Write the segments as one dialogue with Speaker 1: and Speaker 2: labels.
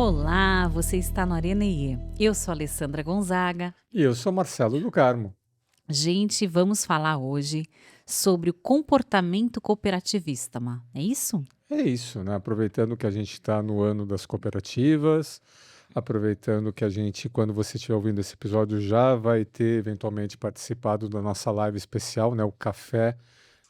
Speaker 1: Olá, você está no Arena IE. Eu sou a Alessandra Gonzaga.
Speaker 2: E eu sou Marcelo do Carmo.
Speaker 1: Gente, vamos falar hoje sobre o comportamento cooperativista, é isso?
Speaker 2: É isso, né? Aproveitando que a gente está no ano das cooperativas, aproveitando que a gente, quando você estiver ouvindo esse episódio, já vai ter eventualmente participado da nossa live especial, né? O café,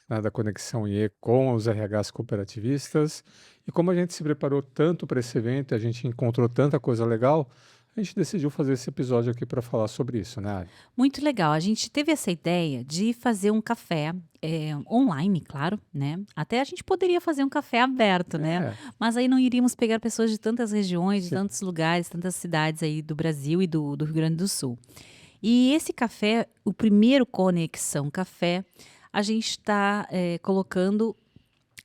Speaker 2: né, da Conexão IE com os RHs cooperativistas. E como a gente se preparou tanto para esse evento, a gente encontrou tanta coisa legal, a gente decidiu fazer esse episódio aqui para falar sobre isso, né, Ari?
Speaker 1: Muito legal. A gente teve essa ideia de fazer um café online, claro, né? Até a gente poderia fazer um café aberto, né?
Speaker 2: É,
Speaker 1: Mas aí não iríamos pegar pessoas de tantas regiões, de
Speaker 2: sim.
Speaker 1: tantos lugares, tantas cidades aí do Brasil e do Rio Grande do Sul. E esse café, o primeiro Conexão Café, a gente está colocando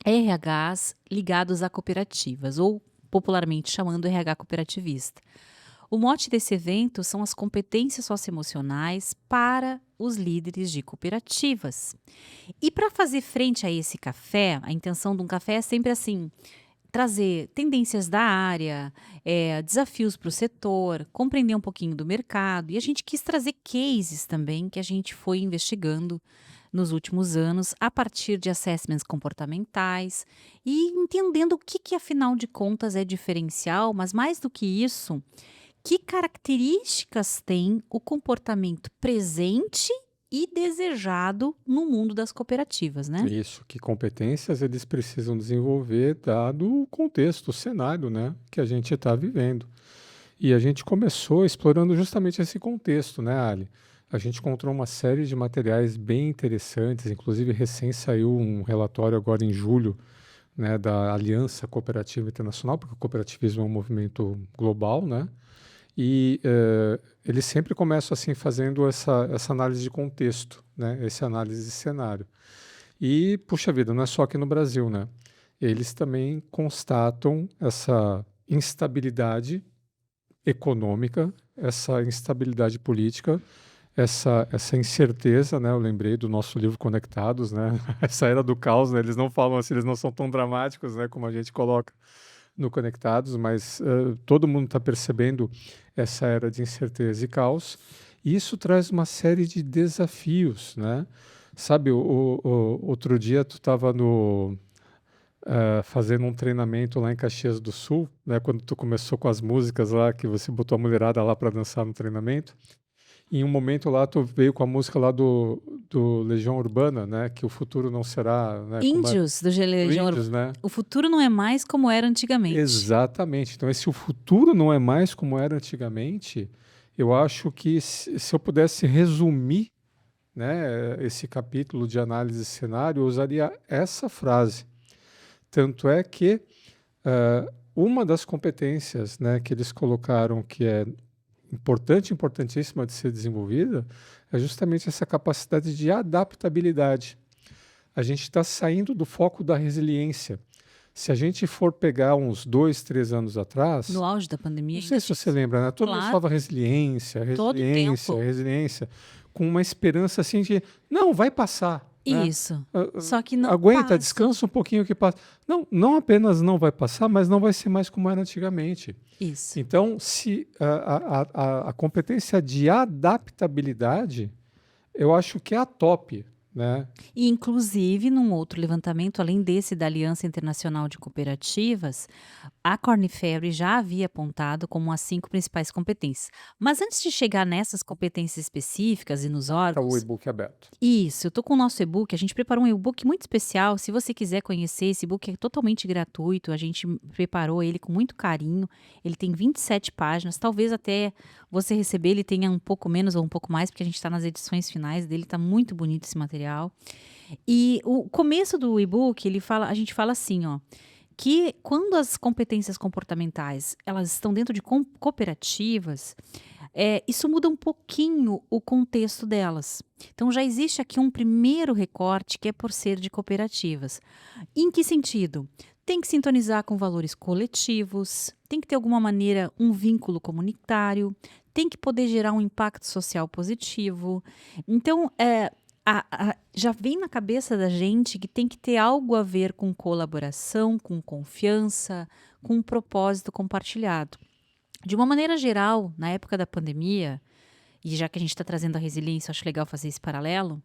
Speaker 1: RHs ligados a cooperativas, ou popularmente chamando RH cooperativista. O mote desse evento são as competências socioemocionais para os líderes de cooperativas. E para fazer frente a esse café, a intenção de um café é sempre assim: trazer tendências da área, desafios para o setor, compreender um pouquinho do mercado. E a gente quis trazer cases também que a gente foi investigando nos últimos anos a partir de assessments comportamentais e entendendo o que afinal de contas é diferencial, mas mais do que isso, que características tem o comportamento presente e desejado no mundo das cooperativas, né?
Speaker 2: Isso, que competências eles precisam desenvolver dado o contexto, o cenário, né, que a gente está vivendo. E a gente começou explorando justamente esse contexto, né, Ali? A gente encontrou uma série de materiais bem interessantes, inclusive recém saiu um relatório agora em julho, né, da Aliança Cooperativa Internacional, porque o cooperativismo é um movimento global, né? E eles sempre começam assim fazendo essa análise de contexto, né? Essa análise de cenário. E, puxa vida, não é só aqui no Brasil, né? Eles também constatam essa instabilidade econômica, essa instabilidade política, essa incerteza, né? Eu lembrei do nosso livro Conectados, né? Essa era do caos, né? Eles não falam assim, eles não são tão dramáticos, né? Como a gente coloca no Conectados, mas todo mundo está percebendo essa era de incerteza e caos. E isso traz uma série de desafios, né? Sabe, outro dia tu estava no fazendo um treinamento lá em Caxias do Sul, né? Quando tu começou com as músicas lá, que você botou a mulherada lá para dançar no treinamento. E em um momento lá tu veio com a música lá do Legião Urbana, né? Que o futuro não será, né? Como é,
Speaker 1: Índios do
Speaker 2: do
Speaker 1: Legião
Speaker 2: Índios, né?
Speaker 1: O futuro não é mais como era antigamente.
Speaker 2: Exatamente. Então, esse o futuro não é mais como era antigamente, eu acho que se eu pudesse resumir, né, esse capítulo de análise de cenário, eu usaria essa frase. Tanto é que uma das competências, né, que eles colocaram que é importante, importantíssima de ser desenvolvida, é justamente essa capacidade de adaptabilidade. A gente está saindo do foco da resiliência. Se a gente for pegar uns 2, 3 anos atrás,
Speaker 1: No auge da pandemia
Speaker 2: não
Speaker 1: ainda
Speaker 2: sei se
Speaker 1: tinha
Speaker 2: você
Speaker 1: isso.
Speaker 2: lembra, né? Todo mundo
Speaker 1: Claro,
Speaker 2: falava resiliência,
Speaker 1: todo o
Speaker 2: resiliência,
Speaker 1: tempo.
Speaker 2: resiliência, com uma esperança assim de, não, vai passar, né?
Speaker 1: Isso. Só que não
Speaker 2: Aguenta,
Speaker 1: passa.
Speaker 2: descansa um pouquinho que passa. Não, não apenas não vai passar, mas não vai ser mais como era antigamente.
Speaker 1: Isso.
Speaker 2: Então, se a competência de adaptabilidade, eu acho que é a top, né?
Speaker 1: E, inclusive, num outro levantamento, além desse da Aliança Internacional de Cooperativas, a Korn Ferry já havia apontado como as 5 principais competências. Mas antes de chegar nessas competências específicas e nos
Speaker 2: Tá o
Speaker 1: órgãos,
Speaker 2: e-book aberto.
Speaker 1: isso, eu tô com o nosso e-book, a gente preparou um e-book muito especial. Se você quiser conhecer, esse e-book é totalmente gratuito, a gente preparou ele com muito carinho. Ele tem 27 páginas, talvez até você receber ele tenha um pouco menos ou um pouco mais, porque a gente está nas edições finais dele, tá muito bonito esse material. E o começo do e-book, a gente fala assim, ó, que quando as competências comportamentais, elas estão dentro de cooperativas, isso muda um pouquinho o contexto delas. Então já existe aqui um primeiro recorte que é por ser de cooperativas. Em que sentido? Tem que sintonizar com valores coletivos, tem que ter alguma maneira um vínculo comunitário, tem que poder gerar um impacto social positivo. Então, já vem na cabeça da gente que tem que ter algo a ver com colaboração, com confiança, com um propósito compartilhado. De uma maneira geral, na época da pandemia, e já que a gente está trazendo a resiliência, acho legal fazer esse paralelo,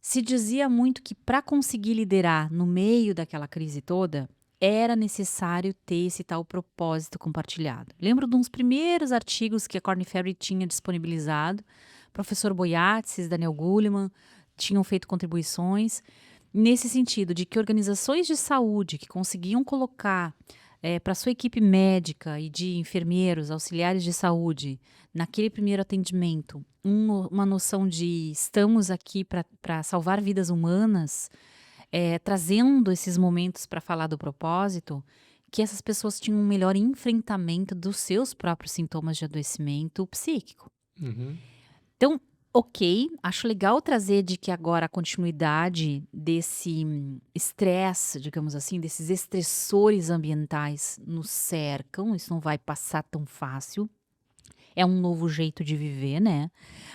Speaker 1: se dizia muito que para conseguir liderar no meio daquela crise toda, era necessário ter esse tal propósito compartilhado. Lembro de uns primeiros artigos que a Korn Ferry tinha disponibilizado, professor Boyatzis, Daniel Goleman, tinham feito contribuições nesse sentido de que organizações de saúde que conseguiam colocar para sua equipe médica e de enfermeiros, auxiliares de saúde, naquele primeiro atendimento, uma noção de estamos aqui para salvar vidas humanas, trazendo esses momentos para falar do propósito, que essas pessoas tinham um melhor enfrentamento dos seus próprios sintomas de adoecimento psíquico.
Speaker 2: Uhum.
Speaker 1: Então, ok, acho legal trazer de que agora a continuidade desse estresse, digamos assim, desses estressores ambientais nos cercam, isso não vai passar tão fácil. É um novo jeito de viver, né?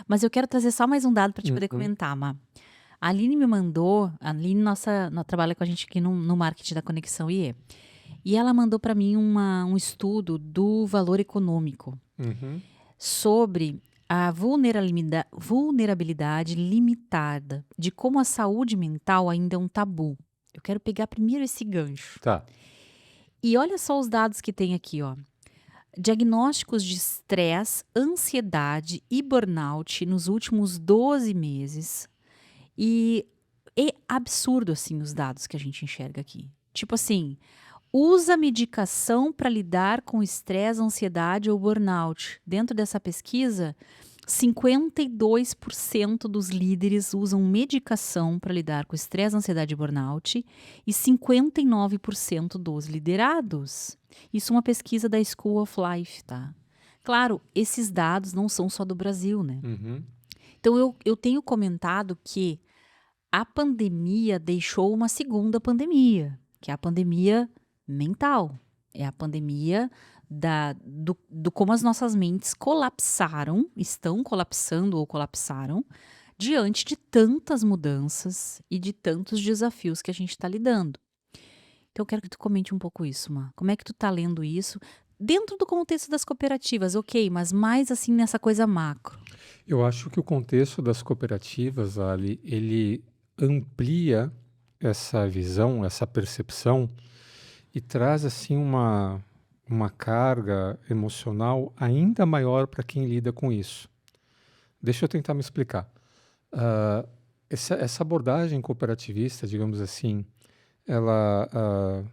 Speaker 1: Mas eu quero trazer só mais um dado para te poder
Speaker 2: Uhum.
Speaker 1: comentar, Má. A Aline me mandou, a Aline trabalha com a gente aqui no marketing da Conexão IE. E ela mandou para mim um estudo do Valor Econômico
Speaker 2: Uhum.
Speaker 1: sobre a vulnerabilidade limitada, de como a saúde mental ainda é um tabu. Eu quero pegar primeiro esse gancho.
Speaker 2: Tá.
Speaker 1: E olha só os dados que tem aqui, ó. Diagnósticos de estresse, ansiedade e burnout nos últimos 12 meses. E é absurdo, assim, os dados que a gente enxerga aqui. Tipo assim, usa medicação para lidar com estresse, ansiedade ou burnout. Dentro dessa pesquisa, 52% dos líderes usam medicação para lidar com estresse, ansiedade e burnout e 59% dos liderados. Isso é uma pesquisa da School of Life, tá? Claro, esses dados não são só do Brasil, né?
Speaker 2: Uhum.
Speaker 1: Então eu tenho comentado que a pandemia deixou uma segunda pandemia, que é a pandemia mental. É a pandemia do como as nossas mentes colapsaram, estão colapsando ou colapsaram, diante de tantas mudanças e de tantos desafios que a gente está lidando. Então eu quero que tu comente um pouco isso, Má. Como é que tu tá lendo isso? Dentro do contexto das cooperativas, ok, mas mais assim nessa coisa macro.
Speaker 2: Eu acho que o contexto das cooperativas, Ali, ele amplia essa visão, essa percepção e traz assim uma carga emocional ainda maior para quem lida com isso. Deixa eu tentar me explicar. Ah, essa abordagem cooperativista, digamos assim, ela, ah,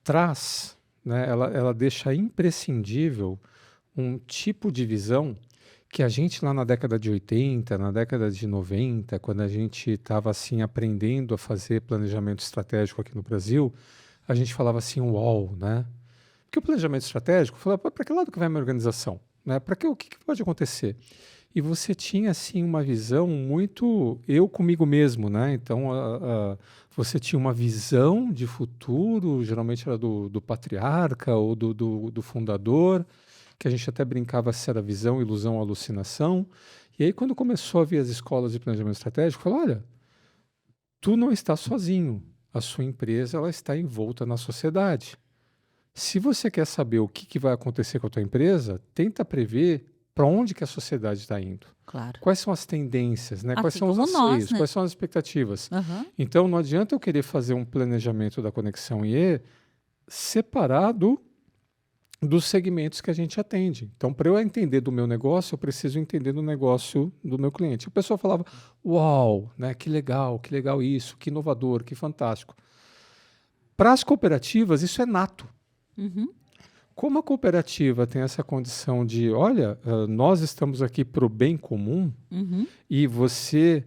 Speaker 2: traz, né, ela deixa imprescindível um tipo de visão que a gente lá na década de 80, na década de 90, quando a gente estava assim aprendendo a fazer planejamento estratégico aqui no Brasil, a gente falava assim, uau, né? Porque o planejamento estratégico falava, para que lado que vai a minha organização? Né? Para que, o que pode acontecer? E você tinha assim uma visão muito eu comigo mesmo, né? Então você tinha uma visão de futuro, geralmente era do patriarca ou do fundador, que a gente até brincava se era visão, ilusão, alucinação. E aí, quando começou a vir as escolas de planejamento estratégico, falou: olha, tu não está sozinho, a sua empresa ela está envolta na sociedade. Se você quer saber o que vai acontecer com a tua empresa, tenta prever para onde que a sociedade está indo.
Speaker 1: Claro.
Speaker 2: Quais são as tendências, né? Quais
Speaker 1: Assim
Speaker 2: são os
Speaker 1: como nós,
Speaker 2: anseios,
Speaker 1: né?
Speaker 2: quais são as expectativas.
Speaker 1: Aham.
Speaker 2: Então, não adianta eu querer fazer um planejamento da Conexão IE separado dos segmentos que a gente atende. Então, para eu entender do meu negócio, eu preciso entender do negócio do meu cliente. O pessoal falava, uau, né, que legal isso, que inovador, que fantástico. Para as cooperativas, isso é nato.
Speaker 1: Uhum.
Speaker 2: Como a cooperativa tem essa condição de, olha, nós estamos aqui para o bem comum,
Speaker 1: Uhum.
Speaker 2: e você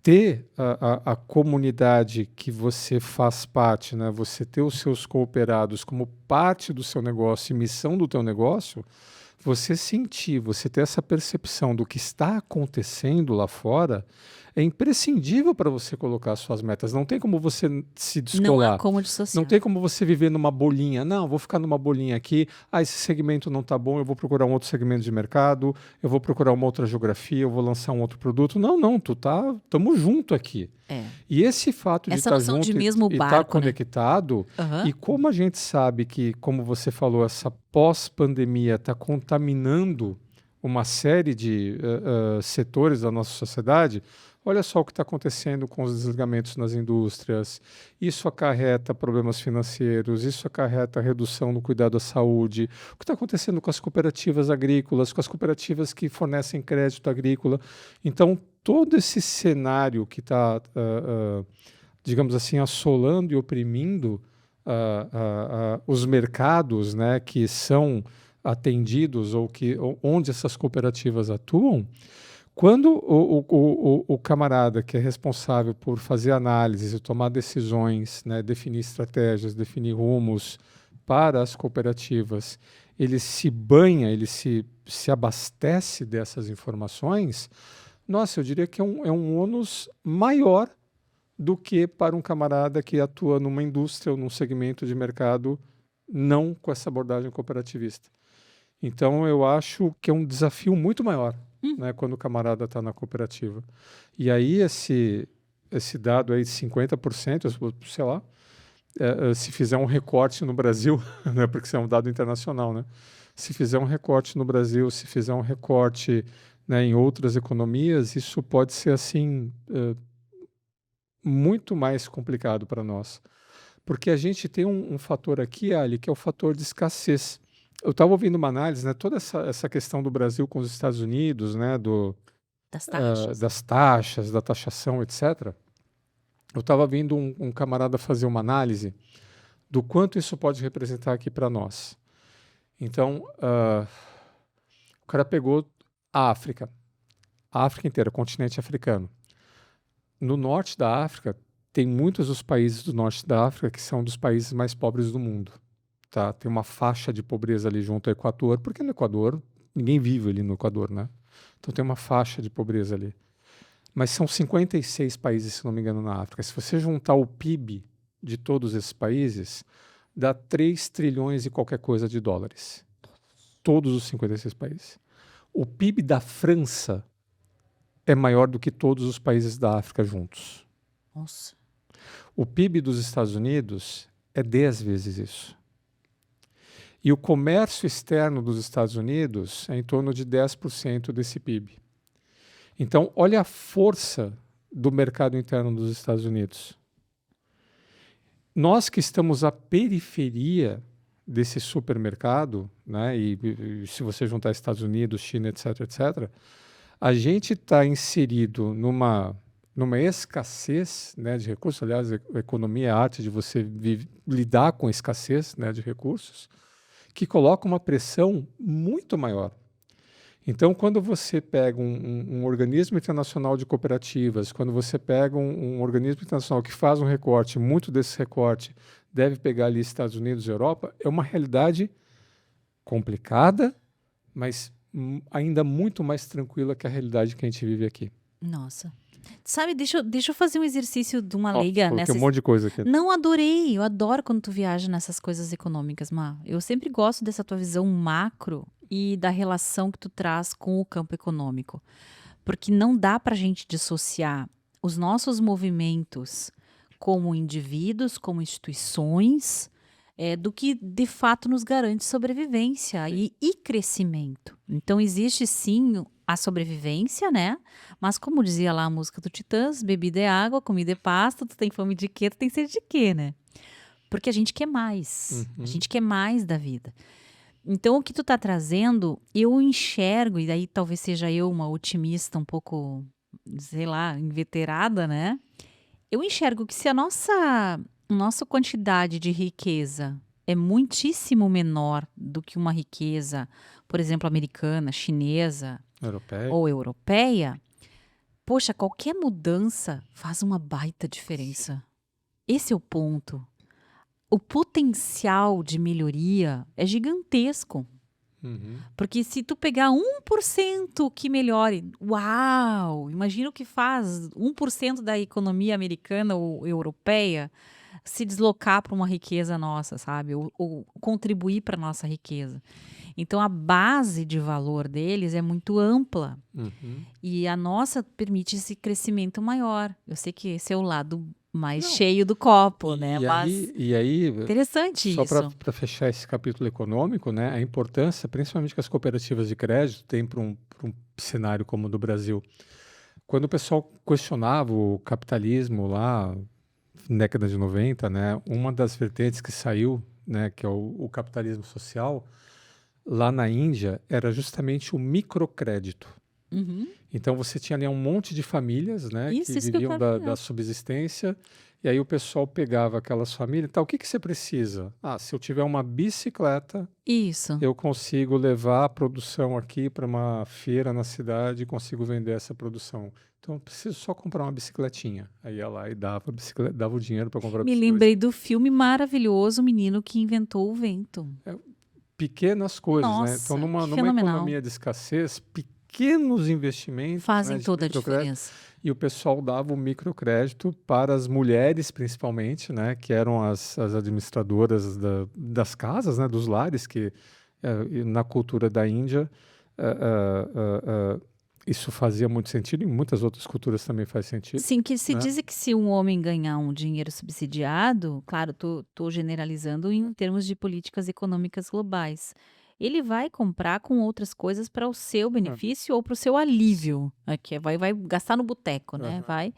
Speaker 2: ter a comunidade que você faz parte, né? Você ter os seus cooperados como parte do seu negócio e missão do teu negócio, você sentir, você ter essa percepção do que está acontecendo lá fora, é imprescindível para você colocar suas metas. Não tem como você se
Speaker 1: Não há
Speaker 2: descolar.
Speaker 1: como
Speaker 2: Não
Speaker 1: dissociar.
Speaker 2: tem como você viver numa bolinha. Não, vou ficar numa bolinha aqui. Ah, esse segmento não está bom, eu vou procurar um outro segmento de mercado, eu vou procurar uma outra geografia, eu vou lançar um outro produto. Não, não, estamos junto aqui.
Speaker 1: É.
Speaker 2: E esse fato de
Speaker 1: Essa
Speaker 2: estar
Speaker 1: noção de
Speaker 2: junto
Speaker 1: mesmo
Speaker 2: e estar
Speaker 1: barco, né?
Speaker 2: conectado,
Speaker 1: Aham.
Speaker 2: e como a gente sabe que, como você falou, essa pós-pandemia está contaminando uma série de setores da nossa sociedade, olha só o que está acontecendo com os desligamentos nas indústrias. Isso acarreta problemas financeiros, isso acarreta redução no cuidado à saúde. O que está acontecendo com as cooperativas agrícolas, com as cooperativas que fornecem crédito agrícola. Então, todo esse cenário que está, digamos assim, assolando e oprimindo os mercados, né, que são atendidos ou onde essas cooperativas atuam, quando o camarada que é responsável por fazer análises e tomar decisões, né, definir estratégias, definir rumos para as cooperativas, ele se banha, ele se abastece dessas informações, nossa, eu diria que é um ônus maior do que para um camarada que atua numa indústria ou num segmento de mercado não com essa abordagem cooperativista. Então, eu acho que é um desafio muito maior, né, quando o camarada está na cooperativa. E aí, esse dado aí de 50%, sei lá, se fizer um recorte no Brasil, né, porque isso é um dado internacional, né? Se fizer um recorte no Brasil, se fizer um recorte, né, em outras economias, isso pode ser assim muito mais complicado para nós. Porque a gente tem um fator aqui, Ali, que é o fator de escassez. Eu estava ouvindo uma análise, né, toda essa questão do Brasil com os Estados Unidos, né,
Speaker 1: Das taxas.
Speaker 2: das taxas, da taxação, etc. Eu estava vendo um camarada fazer uma análise do quanto isso pode representar aqui para nós. Então, o cara pegou a África inteira, o continente africano. No norte da África, tem muitos dos países do norte da África que são dos países mais pobres do mundo. Tá? Tem uma faixa de pobreza ali junto ao Equador, porque no Equador, ninguém vive ali no Equador, né? Então tem uma faixa de pobreza ali. Mas são 56 países, se não me engano, na África. Se você juntar o PIB de todos esses países, dá 3 trilhões e qualquer coisa de dólares. Todos os 56 países. O PIB da França é maior do que todos os países da África juntos.
Speaker 1: Nossa.
Speaker 2: O PIB dos Estados Unidos é 10 vezes isso. E o comércio externo dos Estados Unidos é em torno de 10% desse PIB. Então, olha a força do mercado interno dos Estados Unidos. Nós que estamos à periferia desse supermercado, né, e se você juntar Estados Unidos, China, etc., etc., a gente está inserido numa escassez, né, de recursos. Aliás, a economia é a arte de você lidar com a escassez, né, de recursos, que coloca uma pressão muito maior. Então, quando você pega um organismo internacional de cooperativas, quando você pega um organismo internacional que faz um recorte, muito desse recorte deve pegar ali Estados Unidos e Europa, é uma realidade complicada, mas ainda muito mais tranquila que a realidade que a gente vive aqui.
Speaker 1: Nossa. Sabe, deixa eu fazer um exercício de uma
Speaker 2: Ó,
Speaker 1: leiga
Speaker 2: coloquei
Speaker 1: nessa.
Speaker 2: um monte de coisa aqui.
Speaker 1: Não, adorei. Eu adoro quando tu viaja nessas coisas econômicas, Má. Eu sempre gosto dessa tua visão macro e da relação que tu traz com o campo econômico. Porque não dá pra gente dissociar os nossos movimentos como indivíduos, como instituições, do que de fato nos garante sobrevivência e crescimento. Então existe sim a sobrevivência, né? Mas como dizia lá a música do Titãs, bebida é água, comida é pasta, tu tem fome de quê, tu tem sede de quê, né? Porque a gente quer mais, a gente quer mais da vida. Então o que tu tá trazendo, eu enxergo, e daí talvez seja eu uma otimista um pouco, sei lá, inveterada, né? Eu enxergo que se a nossa quantidade de riqueza é muitíssimo menor do que uma riqueza, por exemplo, americana, chinesa
Speaker 2: Europeia.
Speaker 1: ou europeia, poxa, qualquer mudança faz uma baita diferença. Esse é o ponto. O potencial de melhoria é gigantesco.
Speaker 2: Uhum.
Speaker 1: Porque se tu pegar 1% que melhore, uau! Imagina o que faz 1% da economia americana ou europeia se deslocar para uma riqueza nossa, sabe? Ou contribuir para nossa riqueza. Então a base de valor deles é muito ampla
Speaker 2: Uhum.
Speaker 1: e a nossa permite esse crescimento maior. Eu sei que esse é o lado mais
Speaker 2: Não.
Speaker 1: cheio do copo, né?
Speaker 2: E
Speaker 1: Mas
Speaker 2: aí, e aí,
Speaker 1: interessante
Speaker 2: só para
Speaker 1: isso.
Speaker 2: fechar esse capítulo econômico, né, a importância, principalmente que as cooperativas de crédito têm para um cenário como o do Brasil. Quando o pessoal questionava o capitalismo lá, na década de 90, né, uma das vertentes que saiu, né, que é o capitalismo social, lá na Índia, era justamente o microcrédito.
Speaker 1: Uhum.
Speaker 2: Então você tinha ali um monte de famílias, né, que
Speaker 1: Isso que eu
Speaker 2: viviam
Speaker 1: quero
Speaker 2: da
Speaker 1: chegar.
Speaker 2: subsistência, e aí o pessoal pegava aquelas famílias, tá, o que que você precisa? Ah, se eu tiver uma bicicleta,
Speaker 1: Isso.
Speaker 2: eu consigo levar a produção aqui para uma feira na cidade e consigo vender essa produção. Então eu preciso só comprar uma bicicletinha. Aí ia lá e dava a bicicleta, dava o dinheiro para comprar a
Speaker 1: Me
Speaker 2: bicicleta.
Speaker 1: lembrei do filme maravilhoso O Menino que Inventou o Vento.
Speaker 2: É, pequenas coisas, né? Então
Speaker 1: Nossa, que
Speaker 2: numa
Speaker 1: fenomenal.
Speaker 2: economia de escassez, pequenos investimentos, né,
Speaker 1: Fazem
Speaker 2: de
Speaker 1: toda a
Speaker 2: microcrédito.
Speaker 1: diferença.
Speaker 2: E o pessoal dava o microcrédito para as mulheres, principalmente, né, que eram as administradoras das casas, né, dos lares, que e na cultura da Índia eh, eh, isso fazia muito sentido, e em muitas outras culturas também faz sentido,
Speaker 1: Sim, que se
Speaker 2: né?
Speaker 1: diz que se um homem ganhar um dinheiro subsidiado, claro, tô generalizando em termos de políticas econômicas globais, ele vai comprar com outras coisas para o seu
Speaker 2: Ah,
Speaker 1: benefício ou para o seu alívio, que vai gastar no boteco, né,
Speaker 2: aham,
Speaker 1: vai.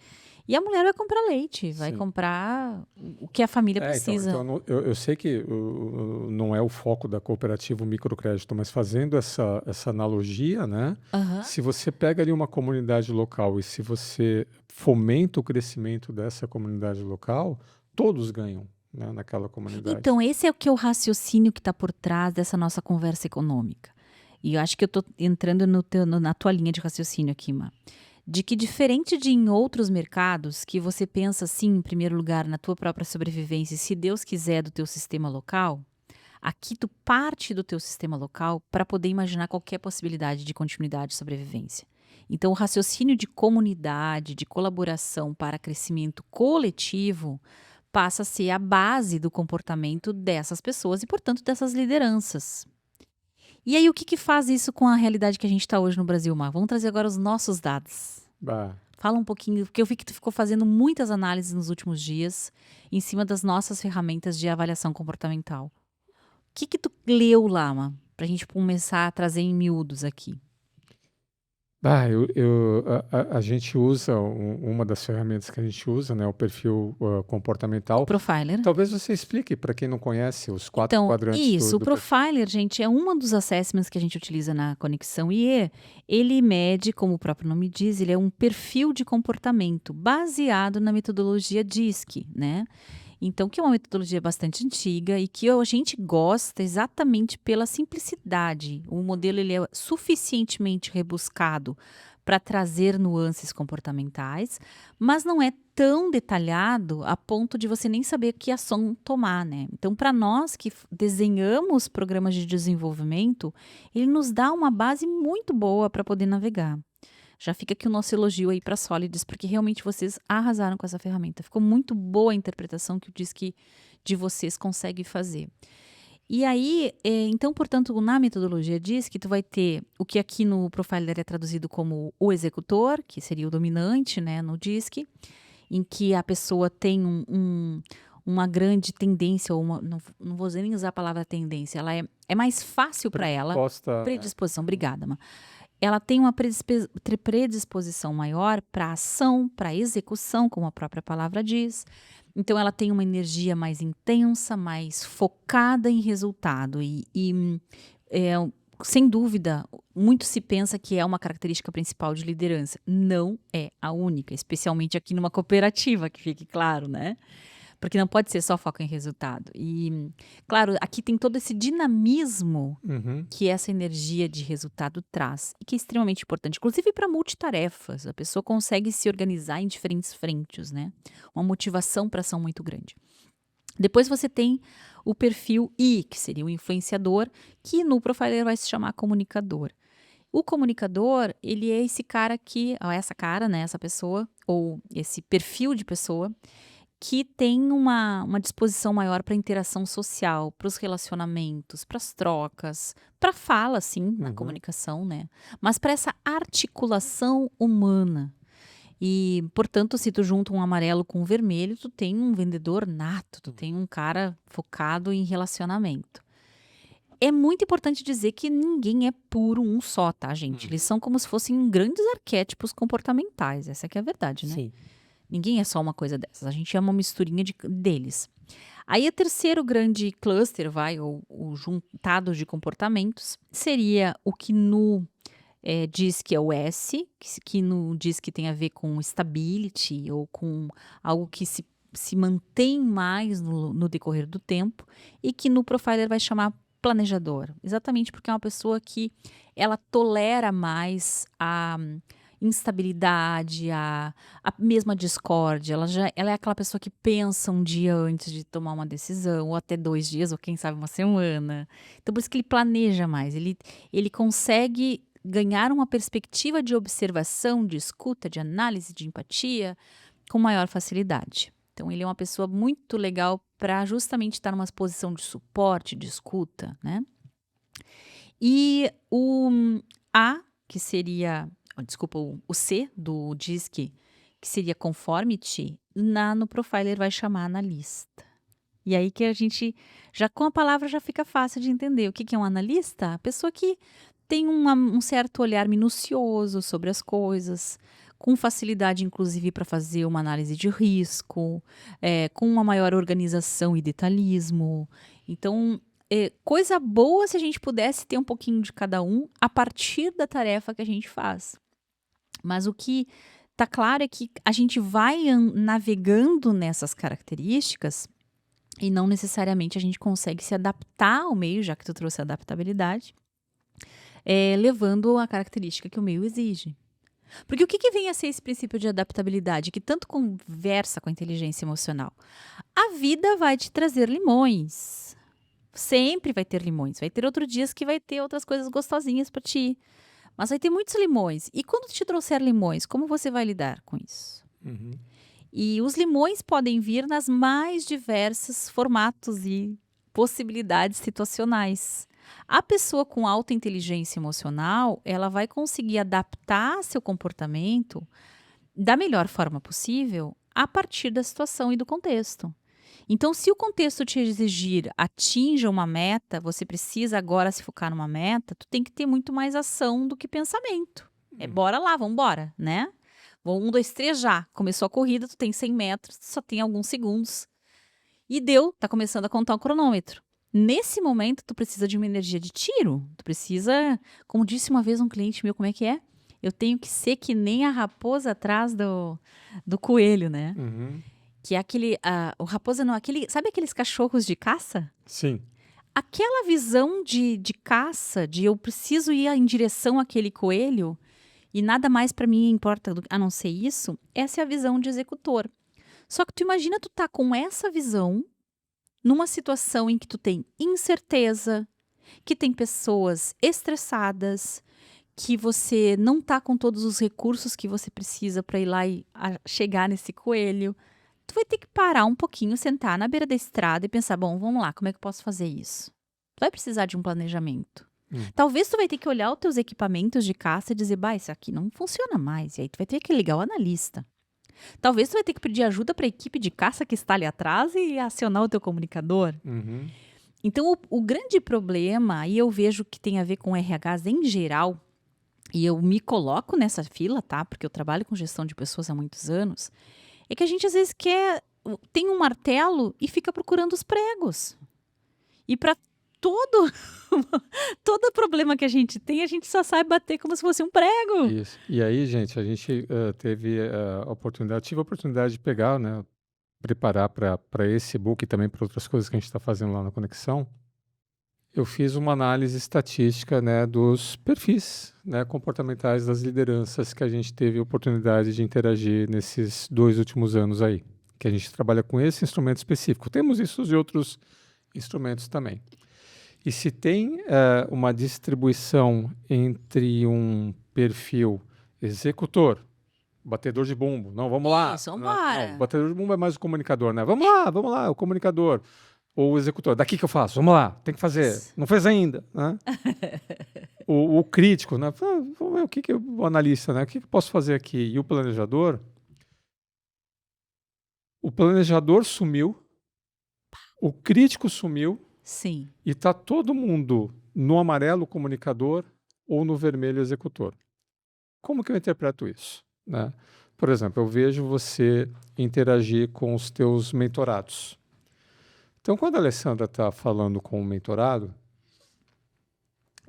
Speaker 1: E a mulher vai comprar leite, vai
Speaker 2: sim.
Speaker 1: comprar o que a família
Speaker 2: Então
Speaker 1: precisa.
Speaker 2: eu sei que não é o foco da cooperativa o microcrédito, mas fazendo essa analogia, né?
Speaker 1: Aham.
Speaker 2: Se você pega ali uma comunidade local e se você fomenta o crescimento dessa comunidade local, todos ganham, né, naquela comunidade.
Speaker 1: Então, esse é o que é o raciocínio que está por trás dessa nossa conversa econômica. E eu acho que eu estou entrando na tua linha de raciocínio aqui, Má. De que diferente de em outros mercados, que você pensa assim, em primeiro lugar, na tua própria sobrevivência, e se Deus quiser, do teu sistema local, aqui tu parte do teu sistema local para poder imaginar qualquer possibilidade de continuidade e sobrevivência. Então, o raciocínio de comunidade, de colaboração para crescimento coletivo, passa a ser a base do comportamento dessas pessoas e, portanto, dessas lideranças. E aí, o que faz isso com a realidade que a gente está hoje no Brasil, Mar? Vamos trazer agora os nossos dados.
Speaker 2: Bah,
Speaker 1: Fala um pouquinho, porque eu vi que tu ficou fazendo muitas análises nos últimos dias em cima das nossas ferramentas de avaliação comportamental. O que tu leu lá, Mar? Pra gente começar a trazer em miúdos aqui.
Speaker 2: a gente usa uma das ferramentas que a gente usa, né, o perfil
Speaker 1: O
Speaker 2: comportamental.
Speaker 1: Profiler.
Speaker 2: Talvez você explique para quem não conhece os quatro
Speaker 1: Então,
Speaker 2: quadrantes
Speaker 1: isso, o
Speaker 2: do perfil.
Speaker 1: Profiler, gente, é um dos assessments que a gente utiliza na Conexão IE. Ele mede, como o próprio nome diz, ele é um perfil de comportamento baseado na metodologia DISC, né? Então, que é uma metodologia bastante antiga e que a gente gosta exatamente pela simplicidade. O modelo ele é suficientemente rebuscado para trazer nuances comportamentais, mas não é tão detalhado a ponto de você nem saber que ação tomar, né? Então, para nós que desenhamos programas de desenvolvimento, ele nos dá uma base muito boa para poder navegar. Já fica aqui o nosso elogio aí para Solids, porque realmente vocês arrasaram com essa ferramenta. Ficou muito boa a interpretação que o Disque de vocês consegue fazer. E aí, então, portanto, na metodologia diz que tu vai ter o que aqui no Profiler é traduzido como o executor, que seria o dominante, né, no DISC, em que a pessoa tem uma grande tendência, ou não vou nem usar a palavra tendência, ela é mais fácil para ela,
Speaker 2: Predisposta.
Speaker 1: predisposição, obrigada, Ma. Ela tem uma predisposição maior para ação, para execução, como a própria palavra diz. Então, ela tem uma energia mais intensa, mais focada em resultado. É, sem dúvida, muito se pensa que é uma característica principal de liderança. Não é a única, especialmente aqui numa cooperativa, que fique claro, né? Porque não pode ser só foco em resultado. E, claro, aqui tem todo esse dinamismo
Speaker 2: Uhum.
Speaker 1: que essa energia de resultado traz e que é extremamente importante, inclusive para multitarefas. A pessoa consegue se organizar em diferentes frentes, né? Uma motivação para ação muito grande. Depois você tem o perfil I, que seria o influenciador, que no Profiler vai se chamar comunicador. O comunicador, ele é esse cara que, ó, essa cara, né, essa pessoa, ou esse perfil de pessoa, que tem uma disposição maior para interação social, para os relacionamentos, para as trocas, para fala, sim, na
Speaker 2: Uhum.
Speaker 1: comunicação, né? Mas para essa articulação humana. E, portanto, se tu junta um amarelo com um vermelho, tu tem um vendedor nato, tu tem um cara focado em relacionamento. É muito importante dizer que ninguém é puro um só, tá, gente? Eles
Speaker 2: Uhum.
Speaker 1: são como se fossem grandes arquétipos comportamentais, essa que é a verdade, né?
Speaker 3: Sim.
Speaker 1: Ninguém é só uma coisa dessas, a gente é uma misturinha deles. Aí o terceiro grande cluster, ou o juntado de comportamentos, seria o que no diz que é o S, que no diz que tem a ver com stability ou com algo que se mantém mais no decorrer do tempo, e que no profiler vai chamar planejador, exatamente porque é uma pessoa que ela tolera mais a instabilidade, a mesma discórdia, ela é aquela pessoa que pensa um dia antes de tomar uma decisão, ou até 2 dias, ou quem sabe uma semana. Então por isso que ele planeja mais, ele consegue ganhar uma perspectiva de observação, de escuta, de análise, de empatia, com maior facilidade. Então ele é uma pessoa muito legal para justamente estar numa posição de suporte, de escuta, né. E o A, que seria desculpa, o C do DISC, que seria conformity, no profiler vai chamar analista. E aí que a gente já com a palavra já fica fácil de entender. O que que é um analista? A pessoa que tem um certo olhar minucioso sobre as coisas, com facilidade inclusive para fazer uma análise de risco, com uma maior organização e detalhismo. Então, coisa boa se a gente pudesse ter um pouquinho de cada um a partir da tarefa que a gente faz. Mas o que tá claro é que a gente vai navegando nessas características e não necessariamente a gente consegue se adaptar ao meio, já que tu trouxe a adaptabilidade, levando a característica que o meio exige. Porque o que vem a ser esse princípio de adaptabilidade que tanto conversa com a inteligência emocional? A vida vai te trazer limões. Sempre vai ter limões. Vai ter outros dias que vai ter outras coisas gostosinhas para ti. Mas vai ter muitos limões. E quando te trouxer limões, como você vai lidar com isso?
Speaker 2: Uhum.
Speaker 1: E os limões podem vir nas mais diversos formatos e possibilidades situacionais. A pessoa com alta inteligência emocional, ela vai conseguir adaptar seu comportamento da melhor forma possível a partir da situação e do contexto. Então, se o contexto te exigir atinja uma meta, você precisa agora se focar numa meta, tu tem que ter muito mais ação do que pensamento. Bora lá, vamos embora, né? Vou 1, 2, 3 já. Começou a corrida, tu tem 100 metros, tu só tem alguns segundos. E deu, tá começando a contar o cronômetro. Nesse momento, tu precisa de uma energia de tiro. Tu precisa, como disse uma vez um cliente meu, como é que é? Eu tenho que ser que nem a raposa atrás do coelho, né?
Speaker 2: Uhum.
Speaker 1: Que é aquele, o raposa não, sabe aqueles cachorros de caça?
Speaker 2: Sim.
Speaker 1: Aquela visão de caça, de eu preciso ir em direção àquele coelho e nada mais para mim importa a não ser isso, essa é a visão de executor. Só que tu imagina tu tá com essa visão numa situação em que tu tem incerteza, que tem pessoas estressadas, que você não tá com todos os recursos que você precisa para ir lá e chegar nesse coelho. Tu vai ter que parar um pouquinho, sentar na beira da estrada e pensar, bom, vamos lá, como é que eu posso fazer isso? Tu vai precisar de um planejamento. Talvez tu vai ter que olhar os teus equipamentos de caça e dizer, bah, isso aqui não funciona mais. E aí tu vai ter que ligar o analista. Talvez tu vai ter que pedir ajuda para a equipe de caça que está ali atrás e acionar o teu comunicador.
Speaker 2: Uhum.
Speaker 1: Então, o grande problema, e eu vejo que tem a ver com RHs em geral, e eu me coloco nessa fila, tá? Porque eu trabalho com gestão de pessoas há muitos anos, é que a gente às vezes tem um martelo e fica procurando os pregos. E para todo todo problema que a gente só sabe bater como se fosse um prego.
Speaker 2: Isso. E aí, gente, a gente teve a oportunidade, tive a oportunidade de pegar, né, preparar para esse book e também para outras coisas que a gente está fazendo lá na Conexão. Eu fiz uma análise estatística, né, dos perfis, né, comportamentais das lideranças que a gente teve a oportunidade de interagir nesses 2 últimos anos aí, que a gente trabalha com esse instrumento específico. Temos isso de outros instrumentos também. E se tem uma distribuição entre um perfil executor, batedor de bumbo, não, vamos lá.
Speaker 1: Isso,
Speaker 2: Não,
Speaker 1: vambora.
Speaker 2: o batedor de bumbo é mais o comunicador, né? Vamos lá, o comunicador. Ou o executor, daqui que eu faço, vamos lá, tem que fazer, não fez ainda, né? o crítico, né? Vamos ver o que o analista, né? O que eu posso fazer aqui? E o planejador sumiu, o crítico sumiu,
Speaker 1: Sim.
Speaker 2: e está todo mundo no amarelo comunicador ou no vermelho executor. Como que eu interpreto isso, né? Por exemplo, eu vejo você interagir com os teus mentorados. Então, quando a Alessandra está falando com o mentorado,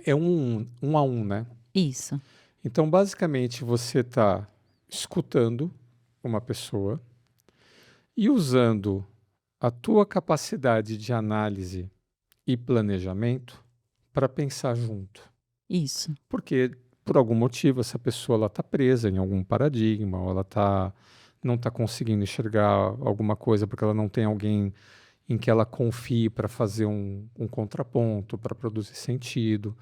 Speaker 2: é um a um, né?
Speaker 1: Isso.
Speaker 2: Então, basicamente, você está escutando uma pessoa e usando a tua capacidade de análise e planejamento para pensar junto.
Speaker 1: Isso.
Speaker 2: Porque, por algum motivo, essa pessoa está presa em algum paradigma, ou ela não está conseguindo enxergar alguma coisa porque ela não tem alguém em que ela confie para fazer um contraponto, para produzir sentido.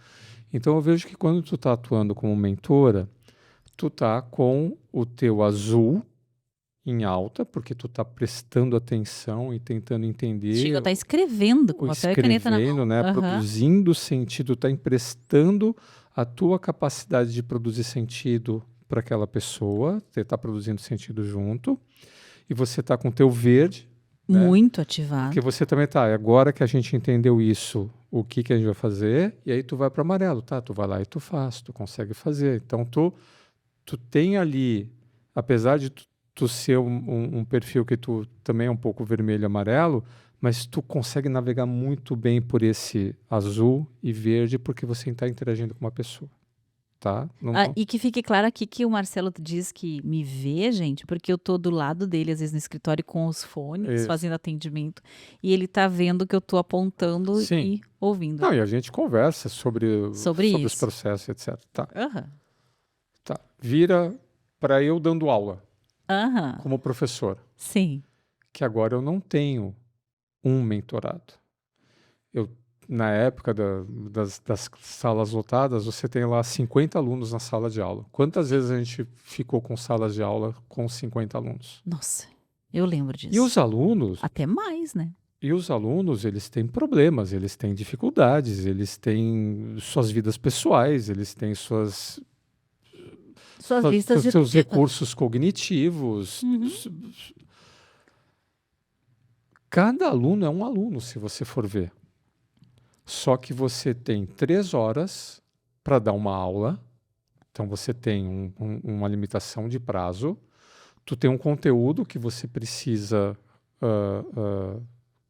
Speaker 2: Então, eu vejo que quando tu está atuando como mentora, tu está com o teu azul em alta, porque tu está prestando atenção e tentando entender,
Speaker 1: Chega a estar escrevendo com
Speaker 2: ou
Speaker 1: papel e caneta na
Speaker 2: escrevendo,
Speaker 1: mão.
Speaker 2: né,
Speaker 1: Aham.
Speaker 2: produzindo sentido, está emprestando a tua capacidade de produzir sentido para aquela pessoa, você está produzindo sentido junto, e você está com o teu verde, né?
Speaker 1: Muito ativado.
Speaker 2: Porque você também tá, agora que a gente entendeu isso, o que a gente vai fazer, e aí tu vai para o amarelo, tá? Tu vai lá e tu faz, tu consegue fazer. Então tu tem ali, apesar de tu ser um perfil que tu também é um pouco vermelho e amarelo, mas tu consegue navegar muito bem por esse azul e verde porque você está interagindo com uma pessoa, tá?
Speaker 1: E que fique claro aqui que o Marcelo diz que me vê, gente, porque eu tô do lado dele, às vezes, no escritório com os fones,
Speaker 2: Isso.
Speaker 1: fazendo atendimento, e ele tá vendo que eu tô apontando
Speaker 2: Sim.
Speaker 1: e ouvindo.
Speaker 2: Não, e a gente conversa sobre os
Speaker 1: isso.
Speaker 2: processos, etc. Tá,
Speaker 1: Aham.
Speaker 2: tá. Vira para eu dando aula
Speaker 1: Aham.
Speaker 2: como professor,
Speaker 1: Sim.
Speaker 2: que agora eu não tenho um mentorado. Na época das salas lotadas, você tem lá 50 alunos na sala de aula. Quantas vezes a gente ficou com salas de aula com 50 alunos?
Speaker 1: Nossa, eu lembro disso.
Speaker 2: E os alunos,
Speaker 1: Até mais, né?
Speaker 2: eles têm problemas, eles têm dificuldades, eles têm suas vidas pessoais, eles têm
Speaker 1: Suas listas de
Speaker 2: seus
Speaker 1: tarefas.
Speaker 2: recursos cognitivos. Cada aluno é um aluno, se você for ver. Só que você tem 3 horas para dar uma aula, então você tem uma limitação de prazo, tu tem um conteúdo que você precisa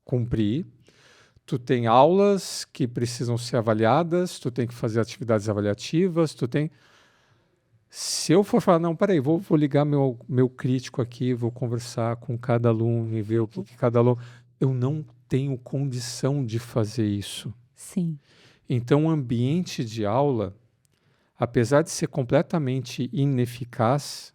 Speaker 2: cumprir, tu tem aulas que precisam ser avaliadas, tu tem que fazer atividades avaliativas, tu tem... Se eu for falar, não, peraí, vou ligar meu crítico aqui, vou conversar com cada aluno e ver o que cada aluno... Eu não tenho condição de fazer isso.
Speaker 1: Sim.
Speaker 2: Então, o ambiente de aula, apesar de ser completamente ineficaz,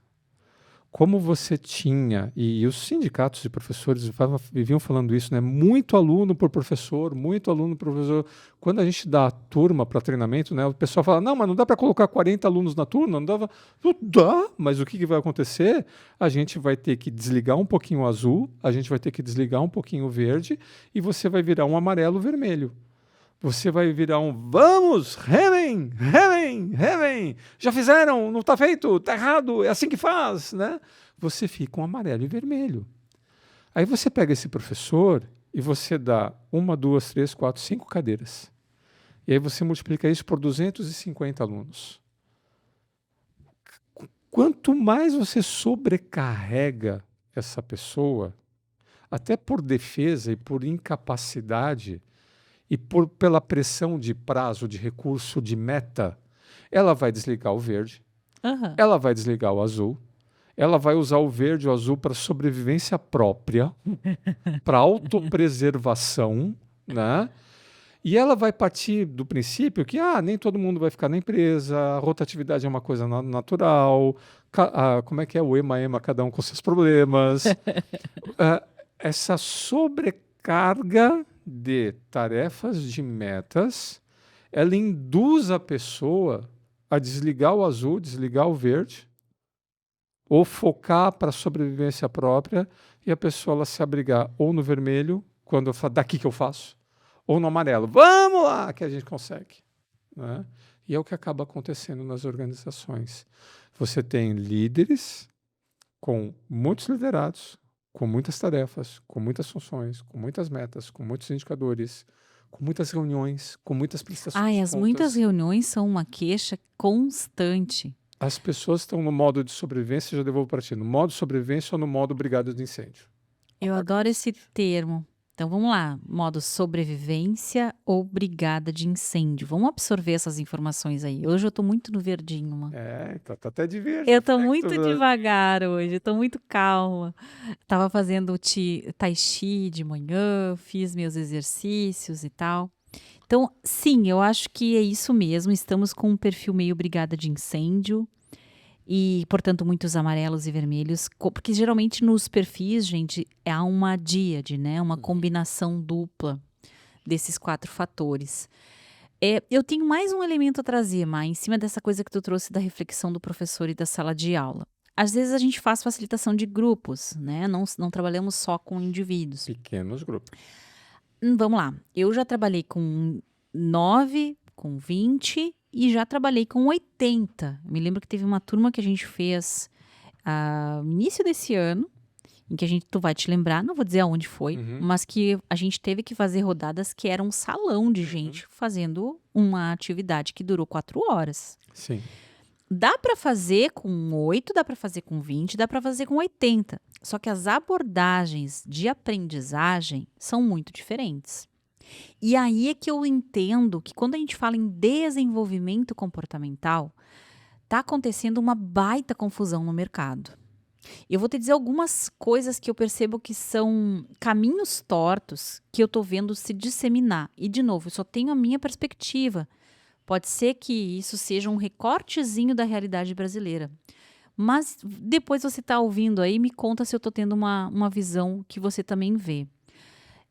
Speaker 2: como você tinha, e os sindicatos de professores viviam falando isso, né? Muito aluno por professor, muito aluno por professor. Quando a gente dá a turma para treinamento, né? O pessoal fala, não, mas não dá para colocar 40 alunos na turma, não dava. Dá, mas o que vai acontecer? A gente vai ter que desligar um pouquinho o azul, a gente vai ter que desligar um pouquinho o verde, e você vai virar um amarelo-vermelho. Você vai virar vamos, remem, remem, remem. Já fizeram, não está feito, está errado, é assim que faz, né? Você fica um amarelo e vermelho. Aí você pega esse professor e você dá 1, 2, 3, 4, 5 cadeiras. E aí você multiplica isso por 250 alunos. Quanto mais você sobrecarrega essa pessoa, até por defesa e por incapacidade, e pela pressão de prazo, de recurso, de meta, ela vai desligar o verde, ela vai desligar o azul, ela vai usar o verde e o azul para sobrevivência própria, para autopreservação, né? E ela vai partir do princípio que nem todo mundo vai ficar na empresa, a rotatividade é uma coisa natural, como é que é o ema-ema, cada um com seus problemas. Ah, essa sobrecarga de tarefas, de metas, ela induz a pessoa a desligar o azul, desligar o verde, ou focar para a sobrevivência própria e a pessoa ela se abrigar ou no vermelho, quando eu falo, daqui que eu faço, ou no amarelo, vamos lá que a gente consegue. Né? E é o que acaba acontecendo nas organizações. Você tem líderes com muitos liderados, com muitas tarefas, com muitas funções, com muitas metas, com muitos indicadores, com muitas reuniões, com muitas prestações
Speaker 1: Ai,
Speaker 2: de
Speaker 1: as muitas
Speaker 2: contas.
Speaker 1: reuniões são uma queixa constante.
Speaker 2: As pessoas estão no modo de sobrevivência, já devolvo para ti, no modo sobrevivência ou no modo brigada de incêndio?
Speaker 1: Eu adoro esse termo. Então vamos lá, modo sobrevivência ou brigada de incêndio. Vamos absorver essas informações aí. Hoje eu tô muito no verdinho, mano.
Speaker 2: Tá até de verde.
Speaker 1: Eu tô
Speaker 2: Reflexo
Speaker 1: muito devagar hoje, eu tô muito calma. Tava fazendo tai chi de manhã, fiz meus exercícios e tal. Então, sim, eu acho que é isso mesmo. Estamos com um perfil meio brigada de incêndio e, portanto, muitos amarelos e vermelhos, porque geralmente nos perfis, gente, há uma díade, né? Uma combinação dupla desses 4 fatores. Eu tenho mais um elemento a trazer, Má, em cima dessa coisa que tu trouxe da reflexão do professor e da sala de aula. Às vezes a gente faz facilitação de grupos, né? Não trabalhamos só com indivíduos.
Speaker 2: Pequenos grupos.
Speaker 1: Vamos lá. Eu já trabalhei com 9, com 20 e já trabalhei com 80. Me lembro que teve uma turma que a gente fez no início desse ano, em que tu vai te lembrar, não vou dizer aonde foi, mas que a gente teve que fazer rodadas que era um salão de gente fazendo uma atividade que durou 4 horas.
Speaker 2: Sim.
Speaker 1: Dá para fazer com 8, dá para fazer com 20, dá para fazer com 80. Só que as abordagens de aprendizagem são muito diferentes. E aí é que eu entendo que quando a gente fala em desenvolvimento comportamental, tá acontecendo uma baita confusão no mercado. Eu vou te dizer algumas coisas que eu percebo que são caminhos tortos que eu tô vendo se disseminar. E, de novo, eu só tenho a minha perspectiva. Pode ser que isso seja um recortezinho da realidade brasileira. Mas depois você tá ouvindo aí, me conta se eu tô tendo uma visão que você também vê.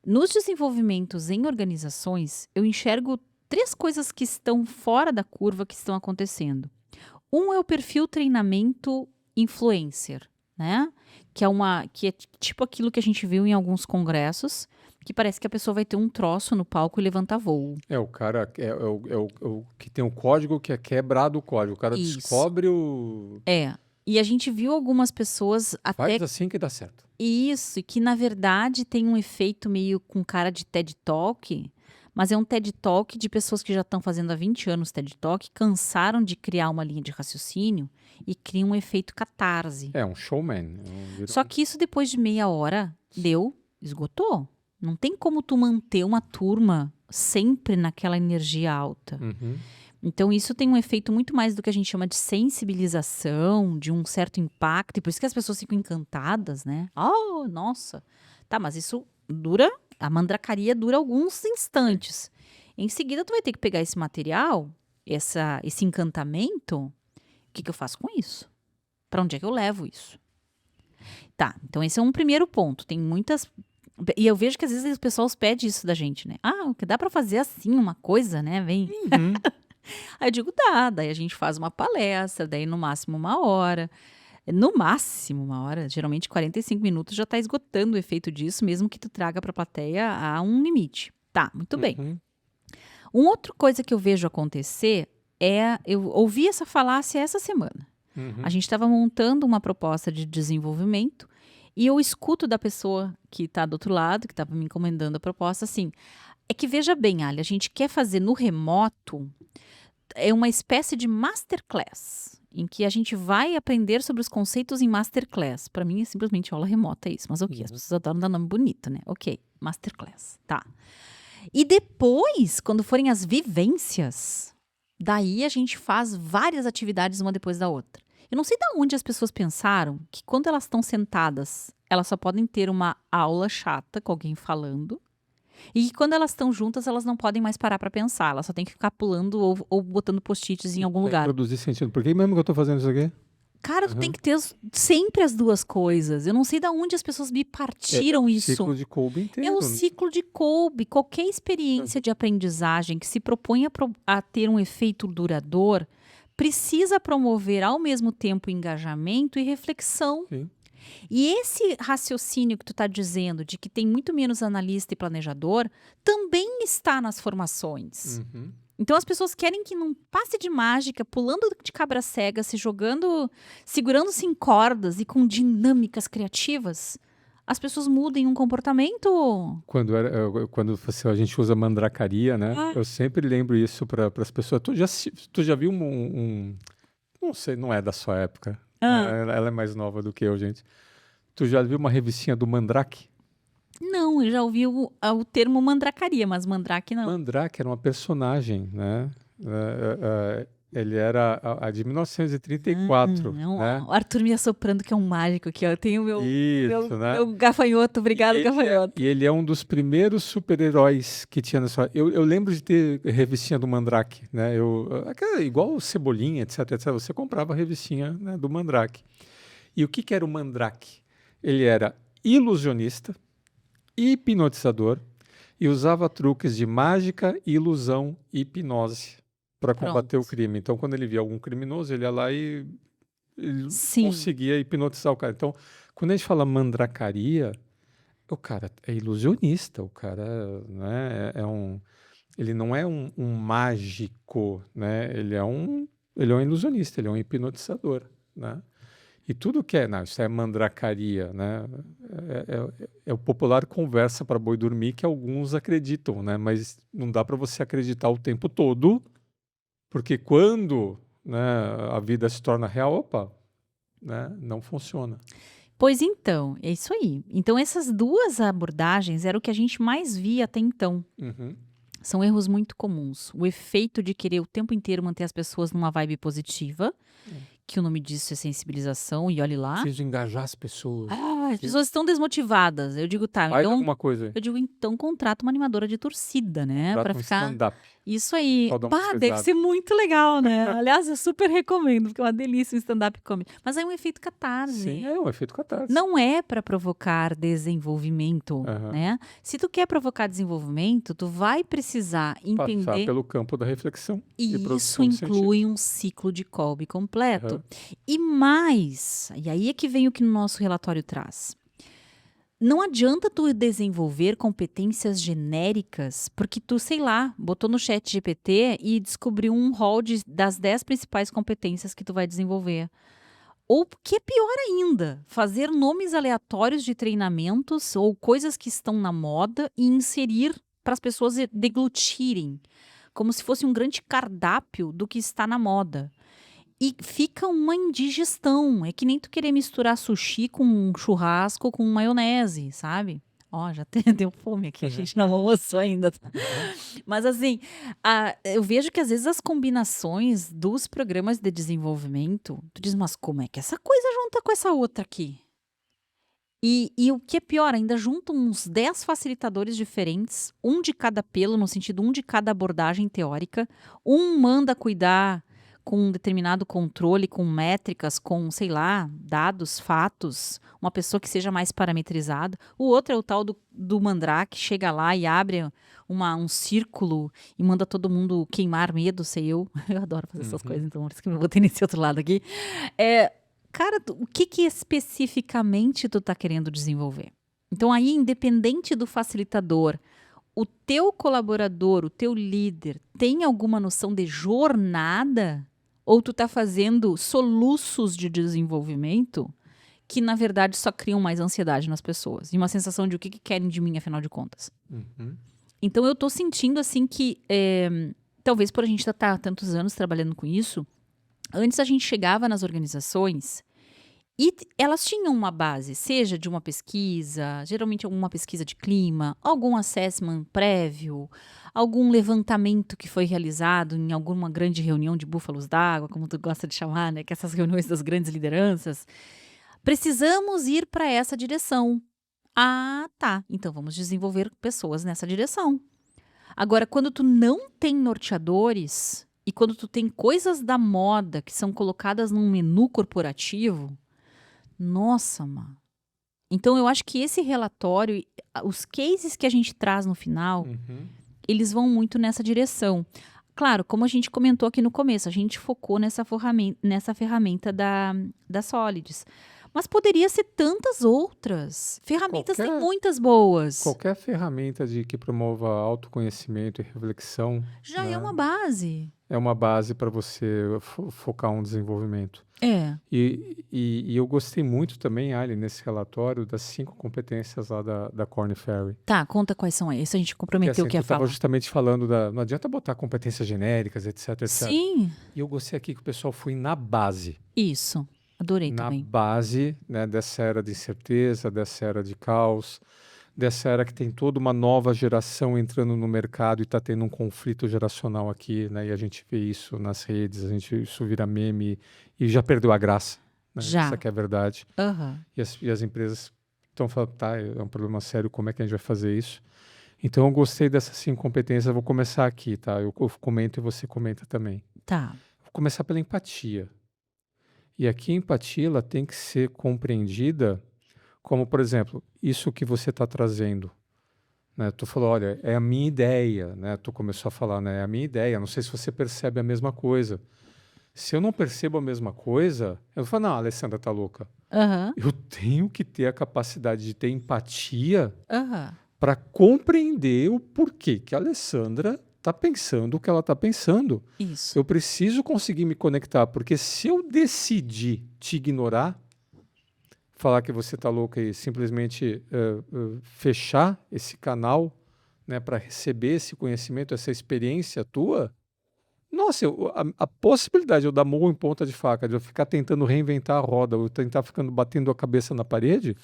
Speaker 1: Nos desenvolvimentos em organizações, eu enxergo 3 coisas que estão fora da curva que estão acontecendo. Um é o perfil treinamento influencer, né? Que é tipo aquilo que a gente viu em alguns congressos, que parece que a pessoa vai ter um troço no palco e levantar voo.
Speaker 2: É o cara, o que tem o código que é quebrado o código. O cara
Speaker 1: Isso.
Speaker 2: descobre o.
Speaker 1: E a gente viu algumas pessoas até
Speaker 2: Faz assim que dá certo.
Speaker 1: isso, e que na verdade tem um efeito meio com cara de TED Talk, mas é um TED Talk de pessoas que já estão fazendo há 20 anos TED Talk, cansaram de criar uma linha de raciocínio e criam um efeito catarse.
Speaker 2: É um showman.
Speaker 1: Só que isso depois de meia hora esgotou. Não tem como tu manter uma turma sempre naquela energia alta. Então isso tem um efeito muito mais do que a gente chama de sensibilização, de um certo impacto, e por isso que as pessoas ficam encantadas, né? Oh, nossa! Tá, mas isso a mandracaria dura alguns instantes. Em seguida, tu vai ter que pegar esse material, esse encantamento, o que eu faço com isso? Para onde é que eu levo isso? Tá, então esse é um primeiro ponto. Tem muitas... E eu vejo que às vezes o pessoal pede isso da gente, né? Que dá para fazer assim uma coisa, né? Vem... Aí eu digo, dá. Daí a gente faz uma palestra, daí no máximo 1 hora. No máximo 1 hora, geralmente 45 minutos já está esgotando o efeito disso, mesmo que tu traga para a plateia a um limite. Tá, muito bem. Uma outra coisa que eu vejo acontecer eu ouvi essa falácia essa semana. A gente estava montando uma proposta de desenvolvimento e eu escuto da pessoa que está do outro lado, que estava me encomendando a proposta, assim, é que veja bem, Ali, a gente quer fazer no remoto uma espécie de masterclass, em que a gente vai aprender sobre os conceitos em masterclass. Para mim é simplesmente aula remota, é isso. Mas ok, as pessoas adoram dar nome bonito, né? Ok, masterclass, tá. E depois, quando forem as vivências, daí a gente faz várias atividades uma depois da outra. Eu não sei de onde as pessoas pensaram que quando elas estão sentadas, elas só podem ter uma aula chata com alguém falando, E quando elas estão juntas, elas não podem mais parar para pensar, elas só têm que ficar pulando ou botando post-its em algum
Speaker 2: Tem que
Speaker 1: lugar.
Speaker 2: produzir sentido. Por que mesmo que eu tô fazendo isso aqui?
Speaker 1: Cara, tu tem que ter sempre as duas coisas. Eu não sei de onde as pessoas me partiram isso.
Speaker 2: Ciclo de Kolbe
Speaker 1: É
Speaker 2: inteiro.
Speaker 1: o ciclo de Kolbe. Qualquer experiência de aprendizagem que se propõe a ter um efeito duradouro precisa promover ao mesmo tempo engajamento e reflexão.
Speaker 2: Sim.
Speaker 1: E esse raciocínio que tu está dizendo de que tem muito menos analista e planejador também está nas formações.
Speaker 2: Uhum.
Speaker 1: Então as pessoas querem que num passe de mágica, pulando de cabra cega, se jogando, segurando-se em cordas e com dinâmicas criativas, as pessoas mudem um comportamento.
Speaker 2: Quando a gente usa mandracaria, né?
Speaker 1: Ah.
Speaker 2: Eu sempre lembro isso para as pessoas. Tu já viu não sei, não é da sua época. Ela é mais nova do que eu, gente. Tu já viu uma revistinha do Mandrake?
Speaker 1: Não, eu já ouvi o termo mandracaria, mas mandrake não.
Speaker 2: Mandrake era uma personagem, né? Ele era a de 1934,
Speaker 1: Não,
Speaker 2: né?
Speaker 1: o Arthur me assoprando que é um mágico aqui, ó. Eu tenho
Speaker 2: Isso, né?
Speaker 1: meu gafanhoto, obrigado, gafanhoto.
Speaker 2: E ele é um dos primeiros super-heróis que tinha na sua... Eu lembro de ter revistinha do Mandrake, né? Igual o Cebolinha, etc, etc. Você comprava a revistinha, né, do Mandrake. E o que era o Mandrake? Ele era ilusionista, hipnotizador e usava truques de mágica, ilusão e hipnose para combater o crime. Então, quando ele via algum criminoso, ele ia lá e ele conseguia hipnotizar o cara. Então, quando a gente fala mandracaria, o cara é ilusionista, o cara, né, ele não é um mágico, né? Ele é um ilusionista, ele é um hipnotizador, né? E tudo que não, isso é mandracaria, né? É o popular conversa para boi dormir que alguns acreditam, né? Mas não dá para você acreditar o tempo todo, porque quando, né, a vida se torna real, opa, né, não funciona.
Speaker 1: Pois então, é isso aí. Então essas duas abordagens era o que a gente mais via até então.
Speaker 2: Uhum.
Speaker 1: São erros muito comuns. O efeito de querer o tempo inteiro manter as pessoas numa vibe positiva, que o nome disso é sensibilização, e olhe lá.
Speaker 2: Preciso engajar as pessoas.
Speaker 1: As pessoas estão desmotivadas. Eu digo, tá,
Speaker 2: Faz
Speaker 1: então,
Speaker 2: alguma coisa aí.
Speaker 1: eu digo, então contrata uma animadora de torcida, né?
Speaker 2: Contrata
Speaker 1: Pra
Speaker 2: um
Speaker 1: ficar.
Speaker 2: stand-up.
Speaker 1: Isso aí.
Speaker 2: Só dá uma
Speaker 1: Deve
Speaker 2: pesada.
Speaker 1: ser muito legal, né? Aliás, eu super recomendo, porque é uma delícia o stand-up comedy. Mas é um efeito catarse.
Speaker 2: Sim, é um efeito catarse.
Speaker 1: Não é para provocar desenvolvimento, né? Se tu quer provocar desenvolvimento, tu vai precisar entender.
Speaker 2: Passar pelo campo da reflexão.
Speaker 1: E isso
Speaker 2: produção de
Speaker 1: inclui um ciclo de Kolbe completo.
Speaker 2: Uhum.
Speaker 1: E mais, e aí é que vem o que o nosso relatório traz. Não adianta tu desenvolver competências genéricas, porque tu, sei lá, botou no chat GPT e descobriu um rol das 10 principais competências que tu vai desenvolver. Ou, que é pior ainda, fazer nomes aleatórios de treinamentos ou coisas que estão na moda e inserir para as pessoas deglutirem, como se fosse um grande cardápio do que está na moda. E fica uma indigestão. É que nem tu querer misturar sushi com um churrasco com maionese, sabe? Ó, já deu fome aqui, a gente não almoçou ainda. Mas assim, eu vejo que às vezes as combinações dos programas de desenvolvimento, tu diz, mas como é que essa coisa junta com essa outra aqui? E o que é pior, ainda juntam uns 10 facilitadores diferentes, um de cada pelo, no sentido um de cada abordagem teórica. Um manda cuidar com um determinado controle, com métricas, com, sei lá, dados, fatos, uma pessoa que seja mais parametrizada. O outro é o tal do Mandrake, chega lá e abre um círculo e manda todo mundo queimar medo, sei eu. Eu adoro fazer essas coisas, então por isso que eu me botei nesse outro lado aqui. Cara, o que especificamente tu tá querendo desenvolver? Então aí, independente do facilitador, o teu colaborador, o teu líder, tem alguma noção de jornada? Ou tu tá fazendo soluços de desenvolvimento que, na verdade, só criam mais ansiedade nas pessoas? E uma sensação de o que querem de mim, afinal de contas. Então, eu tô sentindo, assim, que talvez por a gente estar há tantos anos trabalhando com isso, antes a gente chegava nas organizações e elas tinham uma base, seja de uma pesquisa, geralmente alguma pesquisa de clima, algum assessment prévio, algum levantamento que foi realizado em alguma grande reunião de búfalos d'água, como tu gosta de chamar, né? Que essas reuniões das grandes lideranças. Precisamos ir para essa direção. Ah, tá. Então vamos desenvolver pessoas nessa direção. Agora, quando tu não tem norteadores e quando tu tem coisas da moda que são colocadas num menu corporativo, nossa, mano. Então eu acho que esse relatório, os cases que a gente traz no final,
Speaker 2: Uhum.
Speaker 1: eles vão muito nessa direção. Claro, como a gente comentou aqui no começo, a gente focou nessa ferramenta da Solids. Mas poderia ser tantas outras. Ferramentas tem
Speaker 2: Qualquer,
Speaker 1: muitas boas.
Speaker 2: qualquer ferramenta que promova autoconhecimento e reflexão,
Speaker 1: Já é
Speaker 2: né,
Speaker 1: uma base.
Speaker 2: é uma base para você focar um desenvolvimento.
Speaker 1: É.
Speaker 2: E eu gostei muito também, Ali, nesse relatório, das 5 competências lá da Korn Ferry.
Speaker 1: Tá, conta quais são aí. Isso a gente
Speaker 2: Porque
Speaker 1: comprometeu
Speaker 2: assim,
Speaker 1: que
Speaker 2: tu
Speaker 1: ia
Speaker 2: estava
Speaker 1: falar.
Speaker 2: justamente falando não adianta botar competências genéricas, etc, etc.
Speaker 1: Sim,
Speaker 2: E eu gostei aqui que o pessoal foi na base.
Speaker 1: isso. Adorei
Speaker 2: Na
Speaker 1: também.
Speaker 2: base, né, dessa era de incerteza, dessa era de caos, dessa era que tem toda uma nova geração entrando no mercado e está tendo um conflito geracional aqui, né? E a gente vê isso nas redes, isso vira meme e já perdeu a graça, né? Essa
Speaker 1: Já.
Speaker 2: que é a verdade.
Speaker 1: Aham.
Speaker 2: E as empresas estão falando, tá, é um problema sério, como é que a gente vai fazer isso? Então eu gostei dessas 5 competências, eu vou começar aqui, tá? Eu comento e você comenta também.
Speaker 1: Tá.
Speaker 2: Vou começar pela empatia. E aqui a empatia ela tem que ser compreendida como, por exemplo, isso que você está trazendo, né? Tu falou, olha, é a minha ideia, né? Tu começou a falar, né? É a minha ideia. Não sei se você percebe a mesma coisa. Se eu não percebo a mesma coisa, eu falo, não, a Alessandra tá louca.
Speaker 1: Aham.
Speaker 2: Eu tenho que ter a capacidade de ter empatia
Speaker 1: Aham.
Speaker 2: para compreender o porquê que a Alessandra está pensando o que ela está pensando.
Speaker 1: Isso.
Speaker 2: Eu preciso conseguir me conectar, porque se eu decidir te ignorar, falar que você está louca e simplesmente fechar esse canal, né, para receber esse conhecimento, essa experiência tua, nossa, a possibilidade de eu dar murro em ponta de faca, de eu ficar tentando reinventar a roda, ou tentar ficando batendo a cabeça na parede,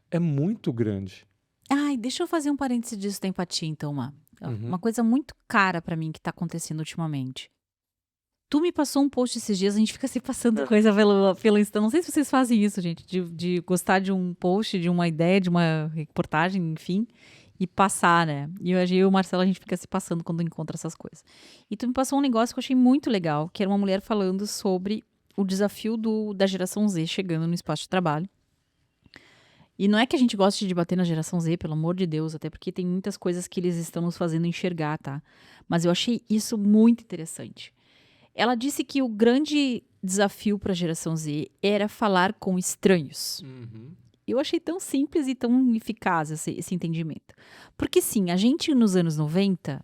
Speaker 2: é muito grande.
Speaker 1: Ai, deixa eu fazer um parêntese disso da empatia, então, uma
Speaker 2: Uhum.
Speaker 1: coisa muito cara pra mim que tá acontecendo ultimamente. Tu me passou um post esses dias, a gente fica se passando coisa pelo Insta. Não sei se vocês fazem isso, gente, de gostar de um post, de uma ideia, de uma reportagem, enfim, e passar, né? E eu e o Marcelo, a gente fica se passando quando encontra essas coisas. E tu me passou um negócio que eu achei muito legal, que era uma mulher falando sobre o desafio da geração Z chegando no espaço de trabalho. E não é que a gente goste de bater na geração Z, pelo amor de Deus, até porque tem muitas coisas que eles estão nos fazendo enxergar, tá? Mas eu achei isso muito interessante. Ela disse que o grande desafio para a geração Z era falar com estranhos.
Speaker 2: Uhum.
Speaker 1: Eu achei tão simples e tão eficaz esse entendimento. Porque sim, a gente nos anos 90,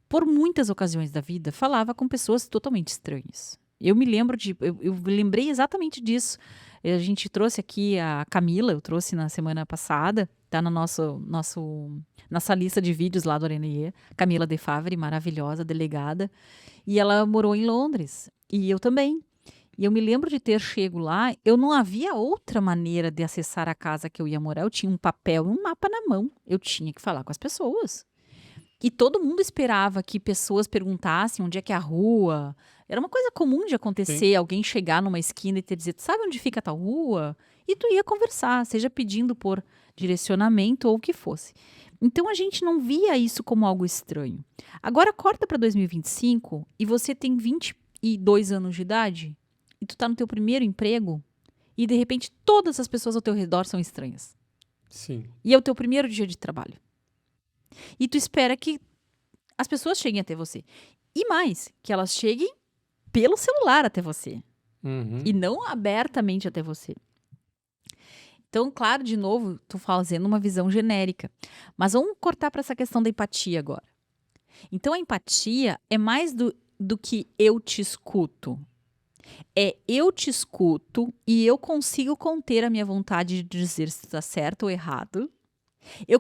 Speaker 1: por muitas ocasiões da vida, falava com pessoas totalmente estranhas. Eu me lembro eu lembrei exatamente disso. A gente trouxe aqui a Camila, eu trouxe na semana passada, tá no nossa lista de vídeos lá do Orenier. Camila De Favre, maravilhosa, delegada. E ela morou em Londres. E eu também. E eu me lembro de ter chego lá, eu não havia outra maneira de acessar a casa que eu ia morar. Eu tinha um papel e um mapa na mão. Eu tinha que falar com as pessoas. E todo mundo esperava que pessoas perguntassem onde é que é a rua. Era uma coisa comum de
Speaker 2: Sim.
Speaker 1: acontecer, alguém chegar numa esquina e te dizer, "Tu sabe onde fica tal rua?" E tu ia conversar, seja pedindo por direcionamento ou o que fosse. Então a gente não via isso como algo estranho. Agora corta para 2025 e você tem 22 anos de idade e tu tá no teu primeiro emprego e de repente todas as pessoas ao teu redor são estranhas.
Speaker 2: Sim.
Speaker 1: E é o teu primeiro dia de trabalho. E tu espera que as pessoas cheguem até você. E mais, que elas cheguem pelo celular até você.
Speaker 2: Uhum.
Speaker 1: E não abertamente até você. Então, claro, de novo, tô fazendo uma visão genérica. Mas vamos cortar para essa questão da empatia agora. Então, a empatia é mais do que eu te escuto. É eu te escuto e eu consigo conter a minha vontade de dizer se está certo ou errado. Eu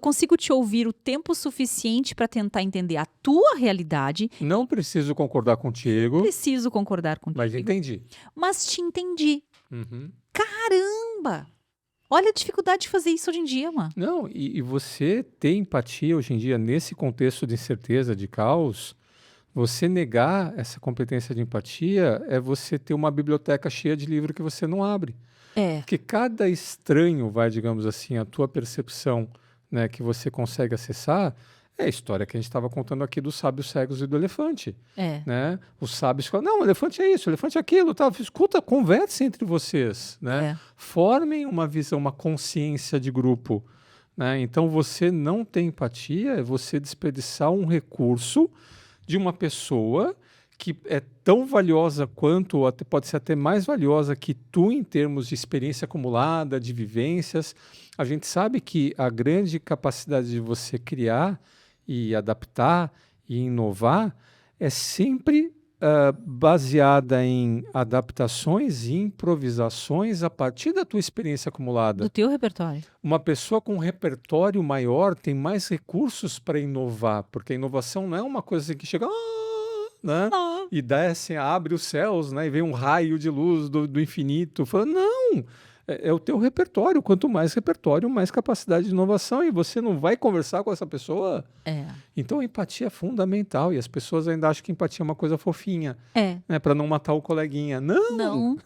Speaker 1: consigo te ouvir o tempo suficiente para tentar entender a tua realidade.
Speaker 2: Não preciso concordar contigo,
Speaker 1: Preciso concordar
Speaker 2: mas
Speaker 1: contigo,
Speaker 2: entendi.
Speaker 1: mas te entendi.
Speaker 2: Uhum.
Speaker 1: Caramba! Olha a dificuldade de fazer isso hoje em dia, mano.
Speaker 2: Não, e você ter empatia hoje em dia, nesse contexto de incerteza, de caos, você negar essa competência de empatia é você ter uma biblioteca cheia de livro que você não abre.
Speaker 1: É,
Speaker 2: Porque cada estranho vai, digamos assim, a tua percepção, né, que você consegue acessar, é a história que a gente estava contando aqui dos sábios cegos e do elefante,
Speaker 1: é,
Speaker 2: né? Os sábios falam, não, o elefante é isso, o elefante é aquilo, tal. Escuta, conversem entre vocês, né?
Speaker 1: é.
Speaker 2: Formem uma visão, uma consciência de grupo, né? Então, você não tem empatia, é você desperdiçar um recurso de uma pessoa que é tão valiosa quanto, ou até, pode ser até mais valiosa que tu em termos de experiência acumulada, de vivências. A gente sabe que a grande capacidade de você criar e adaptar e inovar é sempre baseada em adaptações e improvisações a partir da tua experiência
Speaker 1: Do
Speaker 2: acumulada.
Speaker 1: teu repertório.
Speaker 2: Uma pessoa com um repertório maior tem mais recursos para inovar, porque a inovação não é uma coisa que chega, né?
Speaker 1: Ah,
Speaker 2: E desce, abre os céus, né? E vem um raio de luz do infinito. Fala, não, é o teu repertório. Quanto mais repertório, mais capacidade de inovação. E você não vai conversar com essa pessoa.
Speaker 1: é.
Speaker 2: Então, a empatia é fundamental. E as pessoas ainda acham que empatia é uma coisa fofinha,
Speaker 1: É.
Speaker 2: né? Para não matar o coleguinha. Não,
Speaker 1: Não,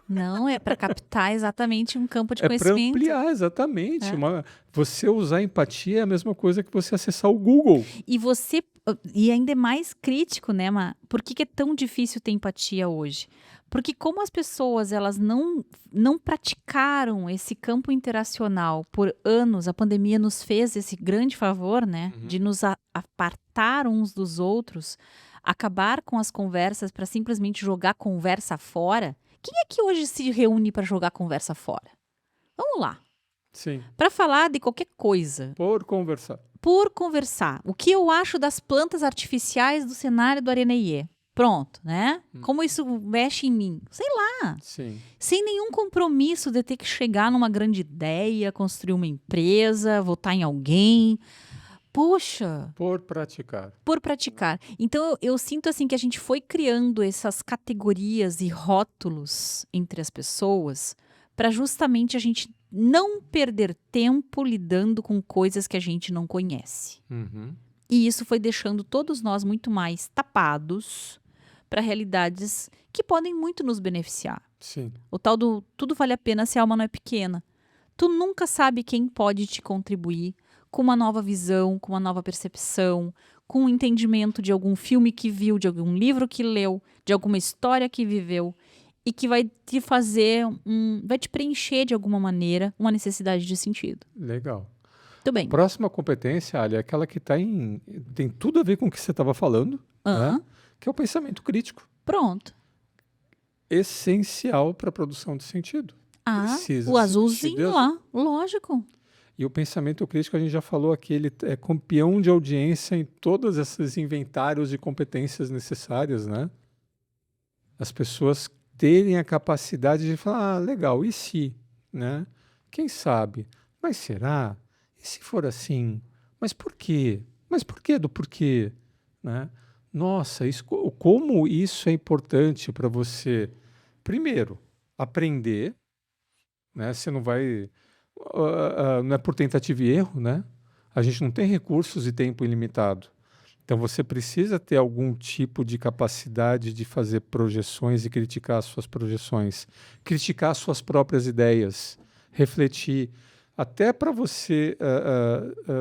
Speaker 1: não, é para captar exatamente um campo de
Speaker 2: é para
Speaker 1: conhecimento.
Speaker 2: ampliar, exatamente.
Speaker 1: É.
Speaker 2: Você usar empatia é a mesma coisa que você acessar o Google.
Speaker 1: E você, e ainda é mais crítico, né, Má? Por que que é tão difícil ter empatia hoje? Porque como as pessoas, elas não praticaram esse campo interacional por anos, a pandemia nos fez esse grande favor, né, de nos apartar uns dos outros, acabar com as conversas para simplesmente jogar conversa fora. Quem é que hoje se reúne para jogar conversa fora? Vamos lá.
Speaker 2: Sim,
Speaker 1: Para falar de qualquer coisa,
Speaker 2: por conversar.
Speaker 1: por conversar. O que eu acho das plantas artificiais do cenário do Areneie? Pronto, né? Como isso mexe em mim? Sei lá.
Speaker 2: Sim,
Speaker 1: Sem nenhum compromisso de ter que chegar numa grande ideia, construir uma empresa, votar em alguém. Poxa,
Speaker 2: por praticar.
Speaker 1: por praticar. Então eu sinto assim que a gente foi criando essas categorias e rótulos entre as pessoas para justamente a gente não perder tempo lidando com coisas que a gente não conhece.
Speaker 2: Uhum.
Speaker 1: E isso foi deixando todos nós muito mais tapados para realidades que podem muito nos beneficiar.
Speaker 2: Sim,
Speaker 1: O tal do tudo vale a pena se a alma não é pequena. Tu nunca sabe quem pode te contribuir com uma nova visão, com uma nova percepção, com um entendimento de algum filme que viu, de algum livro que leu, de alguma história que viveu e que vai te fazer vai te preencher de alguma maneira uma necessidade de sentido.
Speaker 2: legal.
Speaker 1: Tudo bem.
Speaker 2: Próxima competência, Ali, é aquela que tem tudo a ver com o que você estava falando,
Speaker 1: Aham.
Speaker 2: né? Que é o pensamento crítico.
Speaker 1: Pronto.
Speaker 2: Essencial para a produção de sentido.
Speaker 1: Ah,
Speaker 2: Precisa
Speaker 1: o
Speaker 2: de
Speaker 1: azulzinho
Speaker 2: sentido.
Speaker 1: lá, lógico.
Speaker 2: E o pensamento crítico, a gente já falou aqui, ele é campeão de audiência em todos esses inventários de competências necessárias, né? As pessoas terem a capacidade de falar, legal, e se, né? Quem sabe? Mas será? E se for assim? Mas por quê? Mas por quê do porquê? Né? Nossa, como isso é importante para você, primeiro, aprender, né? Você não vai, não é por tentativa e erro, né? A gente não tem recursos e tempo ilimitado. Então você precisa ter algum tipo de capacidade de fazer projeções e criticar as suas projeções, criticar as suas próprias ideias, refletir, até para você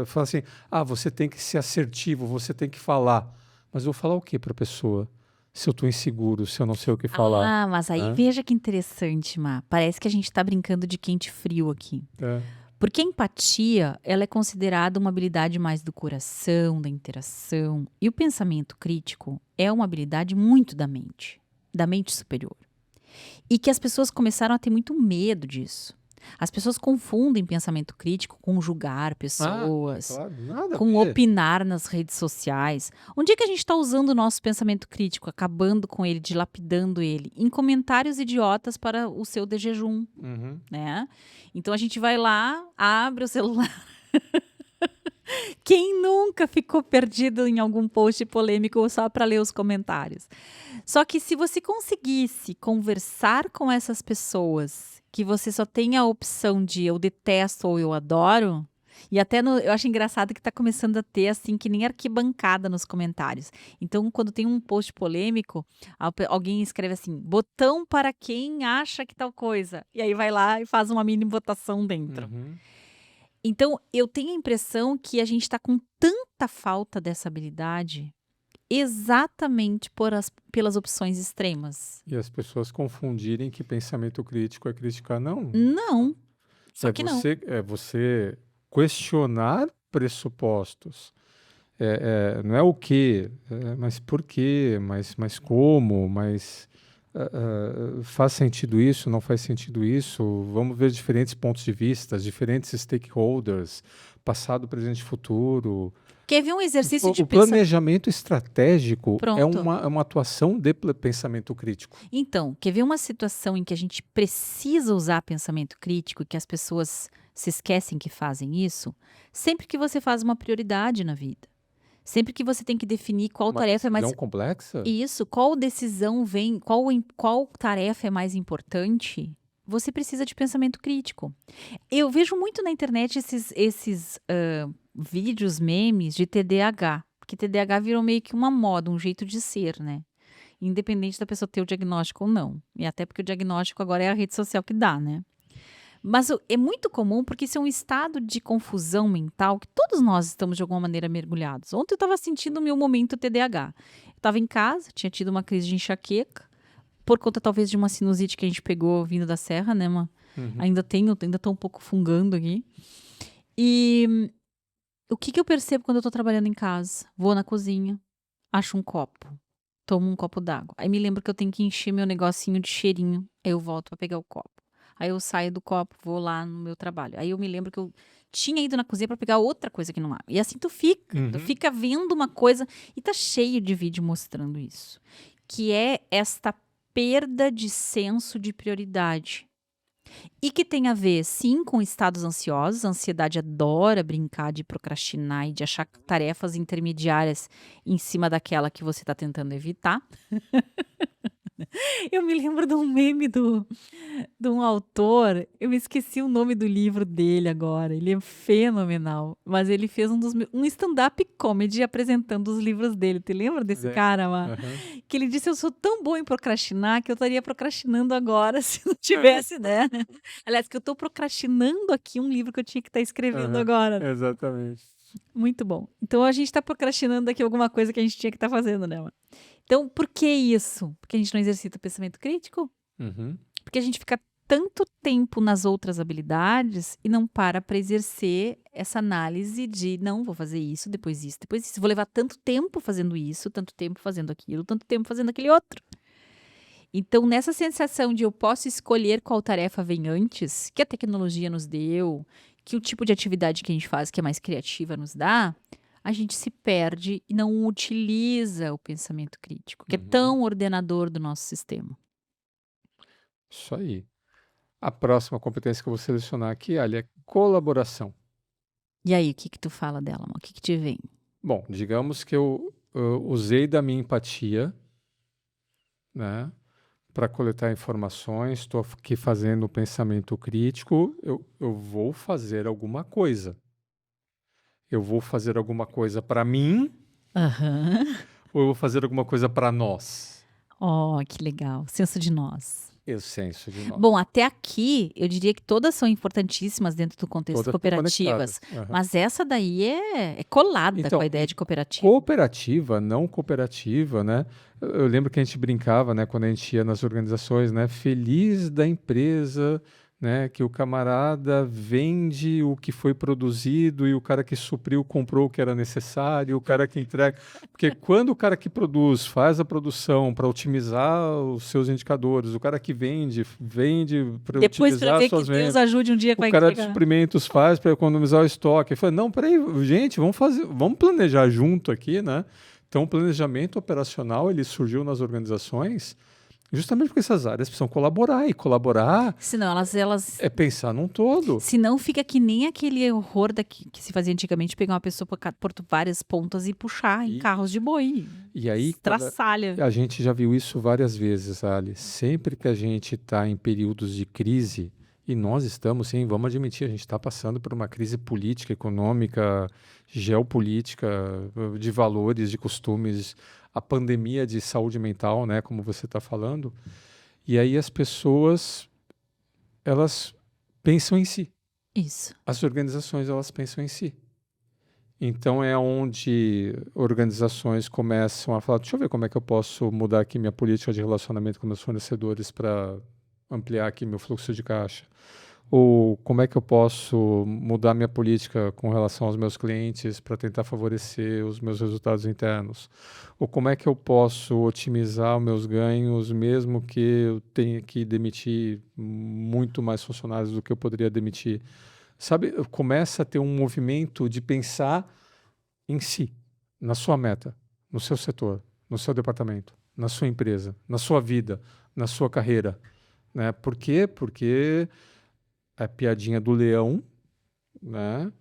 Speaker 2: falar assim, você tem que ser assertivo, você tem que falar. Mas eu vou falar o que para a pessoa? Se eu estou inseguro, se eu não sei o que falar.
Speaker 1: Ah, mas aí
Speaker 2: Né?
Speaker 1: veja que interessante, Má. Parece que a gente está brincando de quente e frio aqui.
Speaker 2: É.
Speaker 1: Porque a empatia, ela é considerada uma habilidade mais do coração, da interação. E o pensamento crítico é uma habilidade muito da mente superior. E que as pessoas começaram a ter muito medo disso. As pessoas confundem pensamento crítico com julgar pessoas,
Speaker 2: Claro, nada a
Speaker 1: com
Speaker 2: ver.
Speaker 1: opinar nas redes sociais. Onde é que a gente está usando o nosso pensamento crítico, acabando com ele, dilapidando ele? Em comentários idiotas para o seu de jejum,
Speaker 2: Uhum.
Speaker 1: né? Então a gente vai lá, abre o celular. Quem nunca ficou perdido em algum post polêmico só para ler os comentários? Só que se você conseguisse conversar com essas pessoas, que você só tem a opção de eu detesto ou eu adoro, E até eu acho engraçado que tá começando a ter, assim, que nem arquibancada nos comentários. Então, quando tem um post polêmico, alguém escreve assim: "Botão para quem acha que tal coisa", e aí vai lá e faz uma mini votação dentro.
Speaker 2: Uhum.
Speaker 1: Então, eu tenho a impressão que a gente tá com tanta falta dessa habilidade, exatamente pelas opções extremas.
Speaker 2: E as pessoas confundirem que pensamento crítico é criticar. Não,
Speaker 1: Não, só que não.
Speaker 2: é você questionar pressupostos. Não é o quê, mas por quê, mas como, mas faz sentido isso, não faz sentido isso? Vamos ver diferentes pontos de vista, diferentes stakeholders, passado, presente e futuro.
Speaker 1: Quer ver um exercício de
Speaker 2: O
Speaker 1: pensamento?
Speaker 2: planejamento estratégico é
Speaker 1: Pronto.
Speaker 2: uma atuação de pensamento crítico.
Speaker 1: Então, quer ver uma situação em que a gente precisa usar pensamento crítico e que as pessoas se esquecem que fazem isso? Sempre que você faz uma prioridade na vida. Sempre que você tem que definir qual
Speaker 2: Uma
Speaker 1: tarefa é mais.
Speaker 2: decisão complexa?
Speaker 1: Isso, qual decisão vem, qual tarefa é mais importante, você precisa de pensamento crítico. Eu vejo muito na internet esses vídeos, memes de TDAH, porque TDAH virou meio que uma moda, um jeito de ser, né? Independente da pessoa ter o diagnóstico ou não. E até porque o diagnóstico agora é a rede social que dá, né? Mas é muito comum porque isso é um estado de confusão mental que todos nós estamos de alguma maneira mergulhados. Ontem eu estava sentindo o meu momento TDAH. Eu estava em casa, tinha tido uma crise de enxaqueca, por conta talvez de uma sinusite que a gente pegou vindo da serra, né, mano?
Speaker 2: Uhum.
Speaker 1: Ainda tô um pouco fungando aqui. E o que eu percebo quando eu tô trabalhando em casa? Vou na cozinha, acho um copo, tomo um copo d'água. Aí me lembro que eu tenho que encher meu negocinho de cheirinho. Aí eu volto pra pegar o copo. Aí eu saio do copo, vou lá no meu trabalho. Aí eu me lembro que eu tinha ido na cozinha pra pegar outra coisa que não há. E assim tu
Speaker 2: Uhum.
Speaker 1: fica vendo uma coisa e tá cheio de vídeo mostrando isso, que é esta perda de senso de prioridade. E que tem a ver, sim, com estados ansiosos. A ansiedade adora brincar de procrastinar e de achar tarefas intermediárias em cima daquela que você está tentando evitar. Eu me lembro de um meme de um autor, eu me esqueci o nome do livro dele agora, ele é fenomenal, mas ele fez um stand-up comedy apresentando os livros dele. Tu lembra desse cara, Má?
Speaker 2: Uhum.
Speaker 1: Que ele disse: eu sou tão bom em procrastinar que eu estaria procrastinando agora se não tivesse, né? Aliás, que eu tô procrastinando aqui um livro que eu tinha que estar escrevendo
Speaker 2: Aham.
Speaker 1: agora.
Speaker 2: Exatamente.
Speaker 1: Muito bom. Então a gente tá procrastinando aqui alguma coisa que a gente tinha que estar fazendo, né? Má? Então, por que isso? Porque a gente não exercita o pensamento crítico?
Speaker 2: Uhum.
Speaker 1: Porque a gente fica tanto tempo nas outras habilidades e não para exercer essa análise de não, vou fazer isso, depois isso, depois isso. Vou levar tanto tempo fazendo isso, tanto tempo fazendo aquilo, tanto tempo fazendo aquele outro. Então, nessa sensação de eu posso escolher qual tarefa vem antes, que a tecnologia nos deu, que o tipo de atividade que a gente faz, que é mais criativa, nos dá, a gente se perde e não utiliza o pensamento crítico, que é
Speaker 2: Uhum.
Speaker 1: tão ordenador do nosso sistema.
Speaker 2: Isso aí. A próxima competência que eu vou selecionar aqui, Ali, é colaboração.
Speaker 1: E aí, o que tu fala dela, Má? O que te vem?
Speaker 2: Bom, digamos que eu usei da minha empatia, né, para coletar informações, estou aqui fazendo o pensamento crítico, eu vou fazer alguma coisa. Eu vou fazer alguma coisa para mim
Speaker 1: Aham.
Speaker 2: ou eu vou fazer alguma coisa para nós?
Speaker 1: Ó, que legal. Senso de nós.
Speaker 2: Eu senso de nós.
Speaker 1: Bom, até aqui, eu diria que todas são importantíssimas dentro do contexto
Speaker 2: Todas estão
Speaker 1: cooperativas,
Speaker 2: conectadas. Aham.
Speaker 1: mas essa daí é colada com
Speaker 2: Então,
Speaker 1: a ideia de cooperativa.
Speaker 2: cooperativa, não cooperativa, né? Eu lembro que a gente brincava, né, quando a gente ia nas organizações, né? Feliz da empresa, né? Que o camarada vende o que foi produzido e o cara que supriu comprou o que era necessário, o cara que entrega. Porque quando o cara que produz faz a produção para otimizar os seus indicadores, o cara que vende para
Speaker 1: Depois para
Speaker 2: otimizar
Speaker 1: ver que
Speaker 2: suas
Speaker 1: Deus
Speaker 2: vendas.
Speaker 1: ajude um dia que
Speaker 2: O
Speaker 1: vai
Speaker 2: cara de
Speaker 1: entregar.
Speaker 2: suprimentos faz para economizar o estoque. Eu falei, não, peraí, gente, vamos planejar junto aqui, né? Então, o planejamento operacional, ele surgiu nas organizações justamente porque essas áreas precisam colaborar, e colaborar
Speaker 1: Senão elas
Speaker 2: é pensar num todo.
Speaker 1: senão fica que nem aquele horror que se fazia antigamente, pegar uma pessoa por várias pontas e puxar em
Speaker 2: E,
Speaker 1: carros de boi.
Speaker 2: e aí,
Speaker 1: Estraçalha.
Speaker 2: a gente já viu isso várias vezes, Ali. Sempre que a gente está em períodos de crise, E nós estamos, sim, vamos admitir, a gente está passando por uma crise política, econômica, geopolítica, de valores, de costumes, a pandemia de saúde mental, né, como você está falando. E aí as pessoas, elas pensam em si.
Speaker 1: Isso.
Speaker 2: As organizações, elas pensam em si. Então é onde organizações começam a falar, deixa eu ver como é que eu posso mudar aqui minha política de relacionamento com meus fornecedores para ampliar aqui meu fluxo de caixa. Ou como é que eu posso mudar minha política com relação aos meus clientes para tentar favorecer os meus resultados internos? Ou como é que eu posso otimizar os meus ganhos, mesmo que eu tenha que demitir muito mais funcionários do que eu poderia demitir? Sabe, começa a ter um movimento de pensar em si, na sua meta, no seu setor, no seu departamento, na sua empresa, na sua vida, na sua carreira, né? Por quê? Porque é a piadinha do leão, né?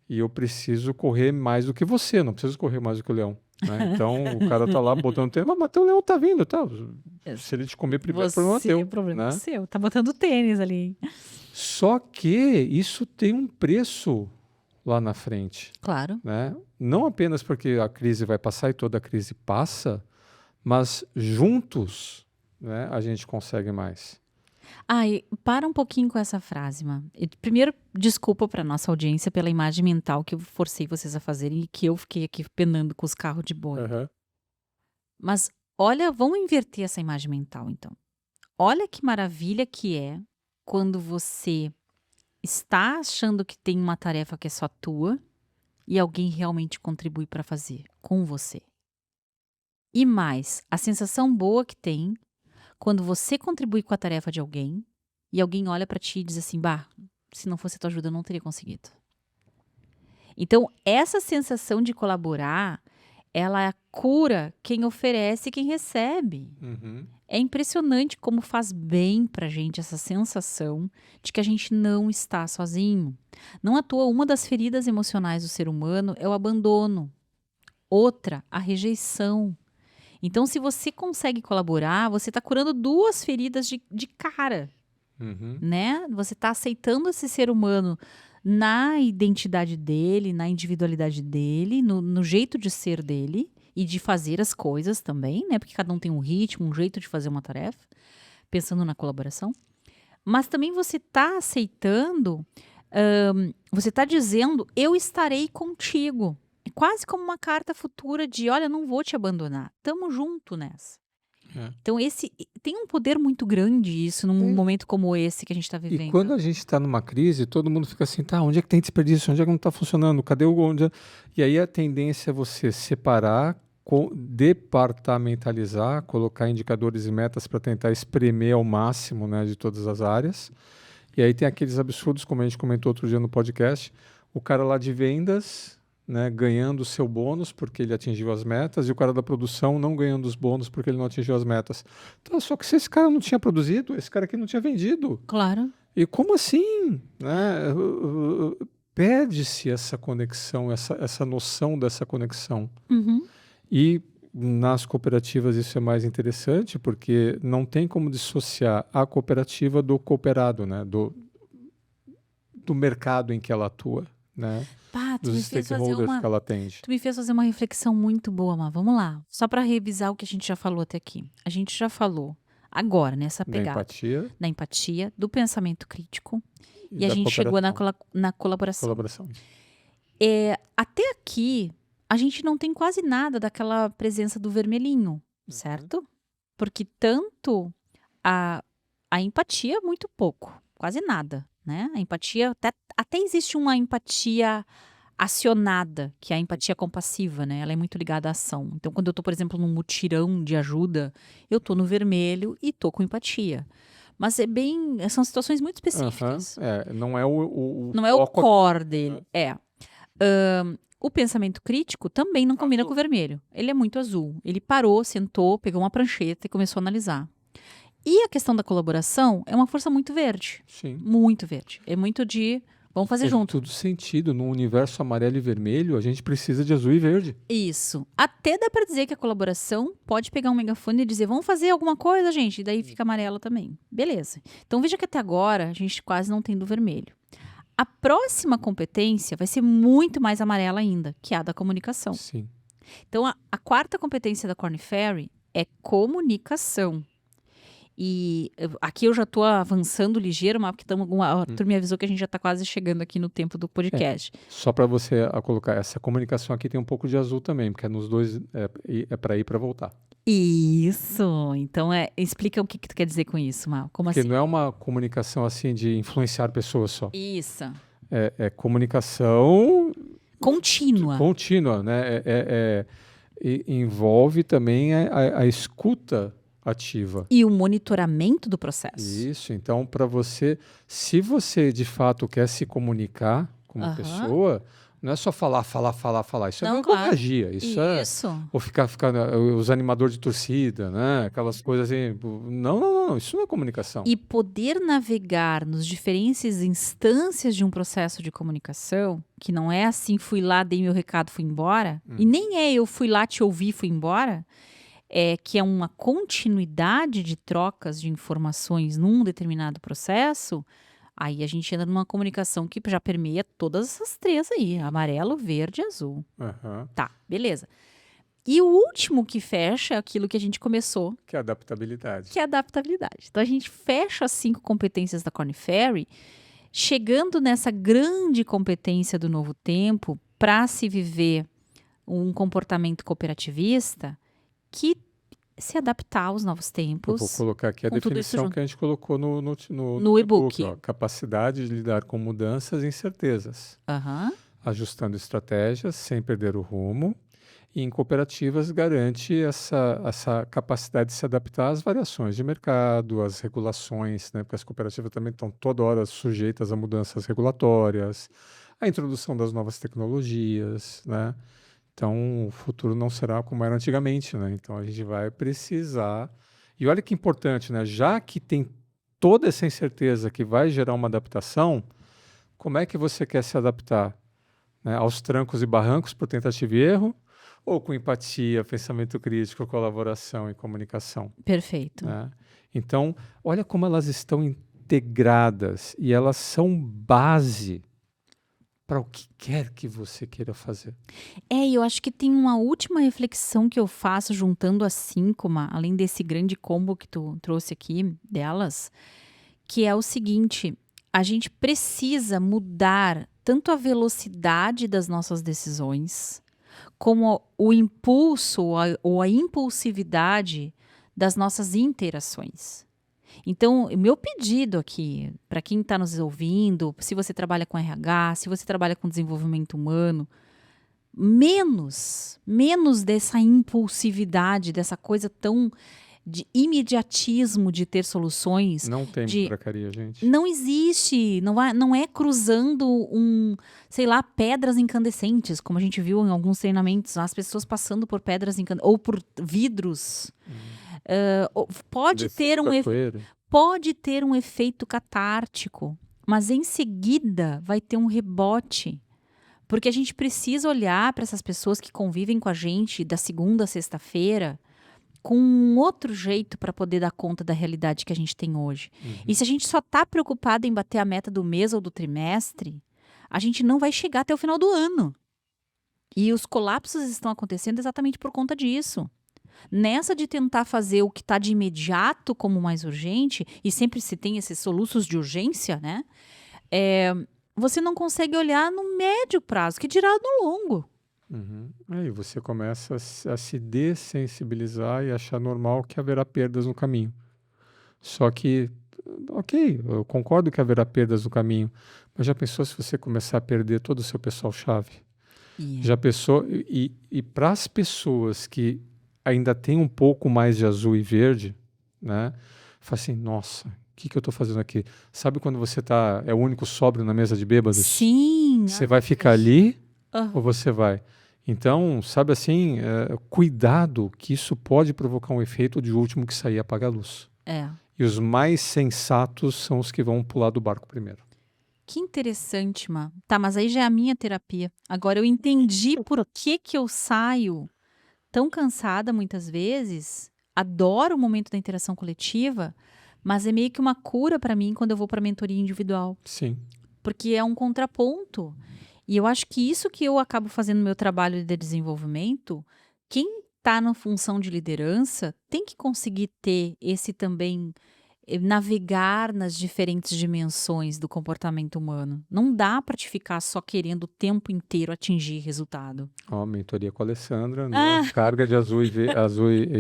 Speaker 2: E eu preciso correr mais do que você, não preciso correr mais do que o leão, né? Então o cara tá lá botando tênis, mas o leão tá vindo, tá? Se ele te comer primeiro, o problema é
Speaker 1: Você, o
Speaker 2: teu,
Speaker 1: problema é
Speaker 2: né?
Speaker 1: seu. Tá botando tênis ali.
Speaker 2: Só que isso tem um preço lá na frente,
Speaker 1: Claro.
Speaker 2: né? Não apenas porque a crise vai passar e toda crise passa, mas juntos, né, a gente consegue mais.
Speaker 1: E para um pouquinho com essa frase, Primeiro, desculpa para nossa audiência pela imagem mental que eu forcei vocês a fazerem e que eu fiquei aqui penando com os carros de boi.
Speaker 2: Aham.
Speaker 1: Mas olha, vamos inverter essa imagem mental, então. Olha que maravilha que é quando você está achando que tem uma tarefa que é só tua e alguém realmente contribui para fazer com você. E mais, a sensação boa que tem quando você contribui com a tarefa de alguém e alguém olha para ti e diz assim, bah, se não fosse a tua ajuda eu não teria conseguido. Então, essa sensação de colaborar, ela cura quem oferece e quem recebe.
Speaker 2: Uhum.
Speaker 1: É impressionante como faz bem pra gente essa sensação de que a gente não está sozinho. Não à toa, uma das feridas emocionais do ser humano é o abandono. Outra, a rejeição. Então, se você consegue colaborar, você está curando duas feridas de cara,
Speaker 2: Uhum.
Speaker 1: né? Você está aceitando esse ser humano na identidade dele, na individualidade dele, no jeito de ser dele e de fazer as coisas também, né? Porque cada um tem um ritmo, um jeito de fazer uma tarefa, pensando na colaboração. Mas também você está aceitando, você está dizendo, eu estarei contigo. É quase como uma carta futura de, olha, não vou te abandonar. Tamo junto nessa.
Speaker 2: É.
Speaker 1: Então, tem um poder muito grande isso num
Speaker 2: É.
Speaker 1: momento como esse que a gente está
Speaker 2: E
Speaker 1: vivendo.
Speaker 2: quando a gente está numa crise, todo mundo fica assim, tá, onde é que tem desperdício? Onde é que não está funcionando? Cadê o onde? E aí a tendência é você separar, departamentalizar, colocar indicadores e metas para tentar espremer ao máximo, né, de todas as áreas. E aí tem aqueles absurdos, como a gente comentou outro dia no podcast, o cara lá de vendas, né, ganhando o seu bônus porque ele atingiu as metas e o cara da produção não ganhando os bônus porque ele não atingiu as metas. Então, só que se esse cara não tinha produzido, esse cara aqui não tinha vendido.
Speaker 1: Claro.
Speaker 2: E como assim? Né? Perde-se essa conexão, essa noção dessa conexão.
Speaker 1: Uhum.
Speaker 2: E nas cooperativas isso é mais interessante porque não tem como dissociar a cooperativa do cooperado, né? Do mercado em que ela atua, né?
Speaker 1: Pá,
Speaker 2: Dos stakeholders que ela atende.
Speaker 1: Tu me fez fazer uma reflexão muito boa, Má. Vamos lá. Só para revisar o que a gente já falou até aqui. A gente já falou agora nessa
Speaker 2: Da
Speaker 1: pegada
Speaker 2: empatia
Speaker 1: da empatia, do pensamento crítico e a
Speaker 2: da
Speaker 1: gente chegou na
Speaker 2: cooperação.
Speaker 1: colaboração. Até aqui, a gente não tem quase nada daquela presença do vermelhinho, certo? Porque tanto a empatia, muito pouco, quase nada, né? A empatia, até existe uma empatia acionada, que é a empatia compassiva, né? Ela é muito ligada à ação. Então, quando eu tô, por exemplo, num mutirão de ajuda, eu tô no vermelho e tô com empatia. Mas são situações muito específicas.
Speaker 2: Não é o
Speaker 1: Não é o
Speaker 2: foco
Speaker 1: core dele. O pensamento crítico também não combina com o vermelho. Ele é muito azul. Ele parou, sentou, pegou uma prancheta e começou a analisar. E a questão da colaboração é uma força muito verde.
Speaker 2: Sim.
Speaker 1: Muito verde. É muito de Vamos fazer
Speaker 2: Faz
Speaker 1: junto.
Speaker 2: tudo sentido. No universo amarelo e vermelho, a gente precisa de azul e verde.
Speaker 1: Isso. Até dá pra dizer que a colaboração pode pegar um megafone e dizer, vamos fazer alguma coisa, gente, e daí fica amarelo também. Beleza. Então veja que até agora a gente quase não tem do vermelho. A próxima competência vai ser muito mais amarela ainda, que é a da comunicação.
Speaker 2: Sim.
Speaker 1: Então a quarta competência da Korn Ferry é comunicação. E aqui eu já estou avançando ligeiro, mas porque o Arthur me avisou que a gente já está quase chegando aqui no tempo do podcast.
Speaker 2: Só para você colocar, essa comunicação aqui tem um pouco de azul também, porque nos dois é para ir e para voltar.
Speaker 1: Isso! Então, explica o que tu quer dizer com isso, Mal. Como
Speaker 2: Porque
Speaker 1: assim?
Speaker 2: não é uma comunicação assim de influenciar pessoas só.
Speaker 1: Isso.
Speaker 2: É comunicação
Speaker 1: Contínua.
Speaker 2: contínua, né? Envolve também a escuta ativa.
Speaker 1: E o monitoramento do processo.
Speaker 2: Isso, então para você, se você de fato quer se comunicar como pessoa, não é só falar. Isso
Speaker 1: Não,
Speaker 2: é
Speaker 1: claro.
Speaker 2: verborragia, isso é ou ficar os animadores de torcida, né? Aquelas coisas assim. Não, isso não é comunicação.
Speaker 1: E poder navegar nos diferentes instâncias de um processo de comunicação, que não é assim, fui lá, dei meu recado, fui embora, e nem é eu fui lá, te ouvi, fui embora, que é uma continuidade de trocas de informações num determinado processo. Aí a gente entra numa comunicação que já permeia todas essas três aí, amarelo, verde e azul. Tá, beleza. E o último que fecha é aquilo que a gente começou.
Speaker 2: Que é adaptabilidade.
Speaker 1: Que é adaptabilidade. Então a gente fecha as 5 competências da Korn Ferry, chegando nessa grande competência do novo tempo para se viver um comportamento cooperativista que se adaptar aos novos tempos.
Speaker 2: Eu vou colocar aqui a definição que a gente colocou
Speaker 1: no e-book.
Speaker 2: Capacidade de lidar com mudanças e incertezas. Ajustando estratégias sem perder o rumo. E em cooperativas garante essa capacidade de se adaptar às variações de mercado, às regulações, né? Porque as cooperativas também estão toda hora sujeitas a mudanças regulatórias, à introdução das novas tecnologias, né? Então, o futuro não será como era antigamente, né? Então, a gente vai precisar... E olha que importante, né? Já que tem toda essa incerteza que vai gerar uma adaptação, como é que você quer se adaptar? Né? Aos trancos e barrancos por tentativa e erro? Ou com empatia, pensamento crítico, colaboração e comunicação?
Speaker 1: Perfeito.
Speaker 2: Né? Então, olha como elas estão integradas e elas são base para o que quer que você queira fazer.
Speaker 1: Eu acho que tem uma última reflexão que eu faço juntando as 5, além desse grande combo que tu trouxe aqui delas, que é o seguinte: a gente precisa mudar tanto a velocidade das nossas decisões, como o impulso ou a impulsividade das nossas interações. Então, o meu pedido aqui, para quem está nos ouvindo, se você trabalha com RH, se você trabalha com desenvolvimento humano, menos dessa impulsividade, dessa coisa tão de imediatismo de ter soluções.
Speaker 2: Não tem buracaria, gente.
Speaker 1: Não existe, não é cruzando pedras incandescentes, como a gente viu em alguns treinamentos, as pessoas passando por pedras incandescentes, ou por vidros. Pode ter um efeito catártico, mas em seguida vai ter um rebote. Porque a gente precisa olhar para essas pessoas que convivem com a gente da segunda a sexta-feira com um outro jeito para poder dar conta da realidade que a gente tem hoje. E se a gente só está preocupado em bater a meta do mês ou do trimestre, a gente não vai chegar até o final do ano. E os colapsos estão acontecendo exatamente por conta disso. Nessa de tentar fazer o que está de imediato como mais urgente, e sempre se tem esses soluços de urgência, né? Você não consegue olhar no médio prazo, que dirá no longo.
Speaker 2: Aí você começa a se dessensibilizar e achar normal que haverá perdas no caminho. Só que, ok, eu concordo que haverá perdas no caminho, mas já pensou se você começar a perder todo o seu pessoal-chave? Já pensou? E para as pessoas que ainda têm um pouco mais de azul e verde, né? Fala assim, nossa, o que eu estou fazendo aqui? Sabe quando você é o único sóbrio na mesa de bêbados?
Speaker 1: Sim.
Speaker 2: Você vai ficar ali ou você vai? Então, sabe assim, cuidado que isso pode provocar um efeito de último que sair apaga a luz. E os mais sensatos são os que vão pular do barco primeiro.
Speaker 1: Que interessante, Má. Tá, mas aí já é a minha terapia. Agora eu entendi por que eu saio tão cansada muitas vezes. Adoro o momento da interação coletiva, mas é meio que uma cura para mim quando eu vou para mentoria individual,
Speaker 2: Sim,
Speaker 1: porque é um contraponto. E eu acho que isso que eu acabo fazendo no meu trabalho de desenvolvimento, quem está na função de liderança tem que conseguir ter esse também navegar nas diferentes dimensões do comportamento humano. Não dá para te ficar só querendo o tempo inteiro atingir resultado.
Speaker 2: ó, mentoria com a Alessandra, né?
Speaker 1: Ah,
Speaker 2: Carga de azul e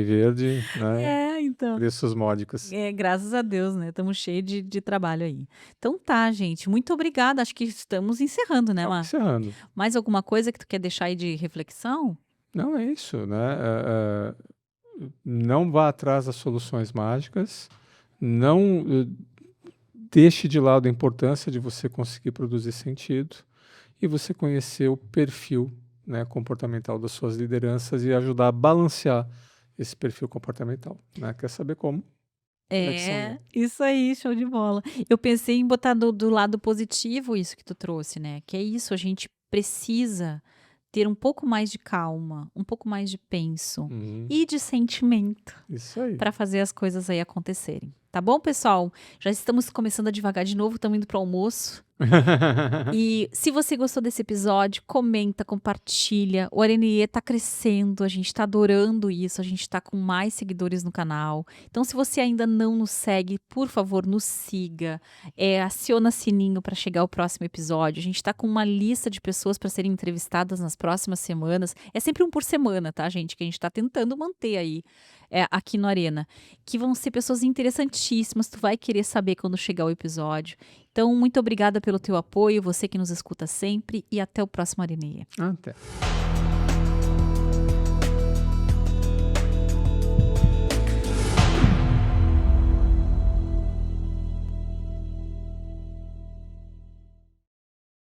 Speaker 2: verde, né?
Speaker 1: então.
Speaker 2: Preços módicos.
Speaker 1: Graças a Deus, né? Estamos cheios de trabalho aí. Então tá, gente. Muito obrigada. Acho que estamos encerrando, né,
Speaker 2: Estamos
Speaker 1: Mar?
Speaker 2: encerrando.
Speaker 1: Mais alguma coisa que tu quer deixar aí de reflexão?
Speaker 2: Não é isso, né? Não vá atrás das soluções mágicas, não deixe de lado a importância de você conseguir produzir sentido e você conhecer o perfil, né, comportamental das suas lideranças e ajudar a balancear esse perfil comportamental, né? Quer saber como? Conexão
Speaker 1: É,
Speaker 2: Lab.
Speaker 1: isso aí, show de bola. Eu pensei em botar do lado positivo isso que tu trouxe, né? Que é isso, a gente precisa ter um pouco mais de calma, um pouco mais de penso e de sentimento
Speaker 2: Isso aí.
Speaker 1: para fazer as coisas aí acontecerem. Tá bom, pessoal? Já estamos começando a devagar de novo, estamos indo para o almoço. E se você gostou desse episódio, comenta, compartilha. O Arenie tá crescendo, a gente tá adorando isso, a gente tá com mais seguidores no canal. Então, se você ainda não nos segue, por favor, nos siga. Aciona sininho para chegar o próximo episódio. A gente tá com uma lista de pessoas para serem entrevistadas nas próximas semanas. É sempre um por semana, tá, gente? Que a gente tá tentando manter aí aqui no Arena. Que vão ser pessoas interessantíssimas. Tu vai querer saber quando chegar o episódio. Então, muito obrigada pelo teu apoio, você que nos escuta sempre, e até o próximo Areneia.
Speaker 2: Até.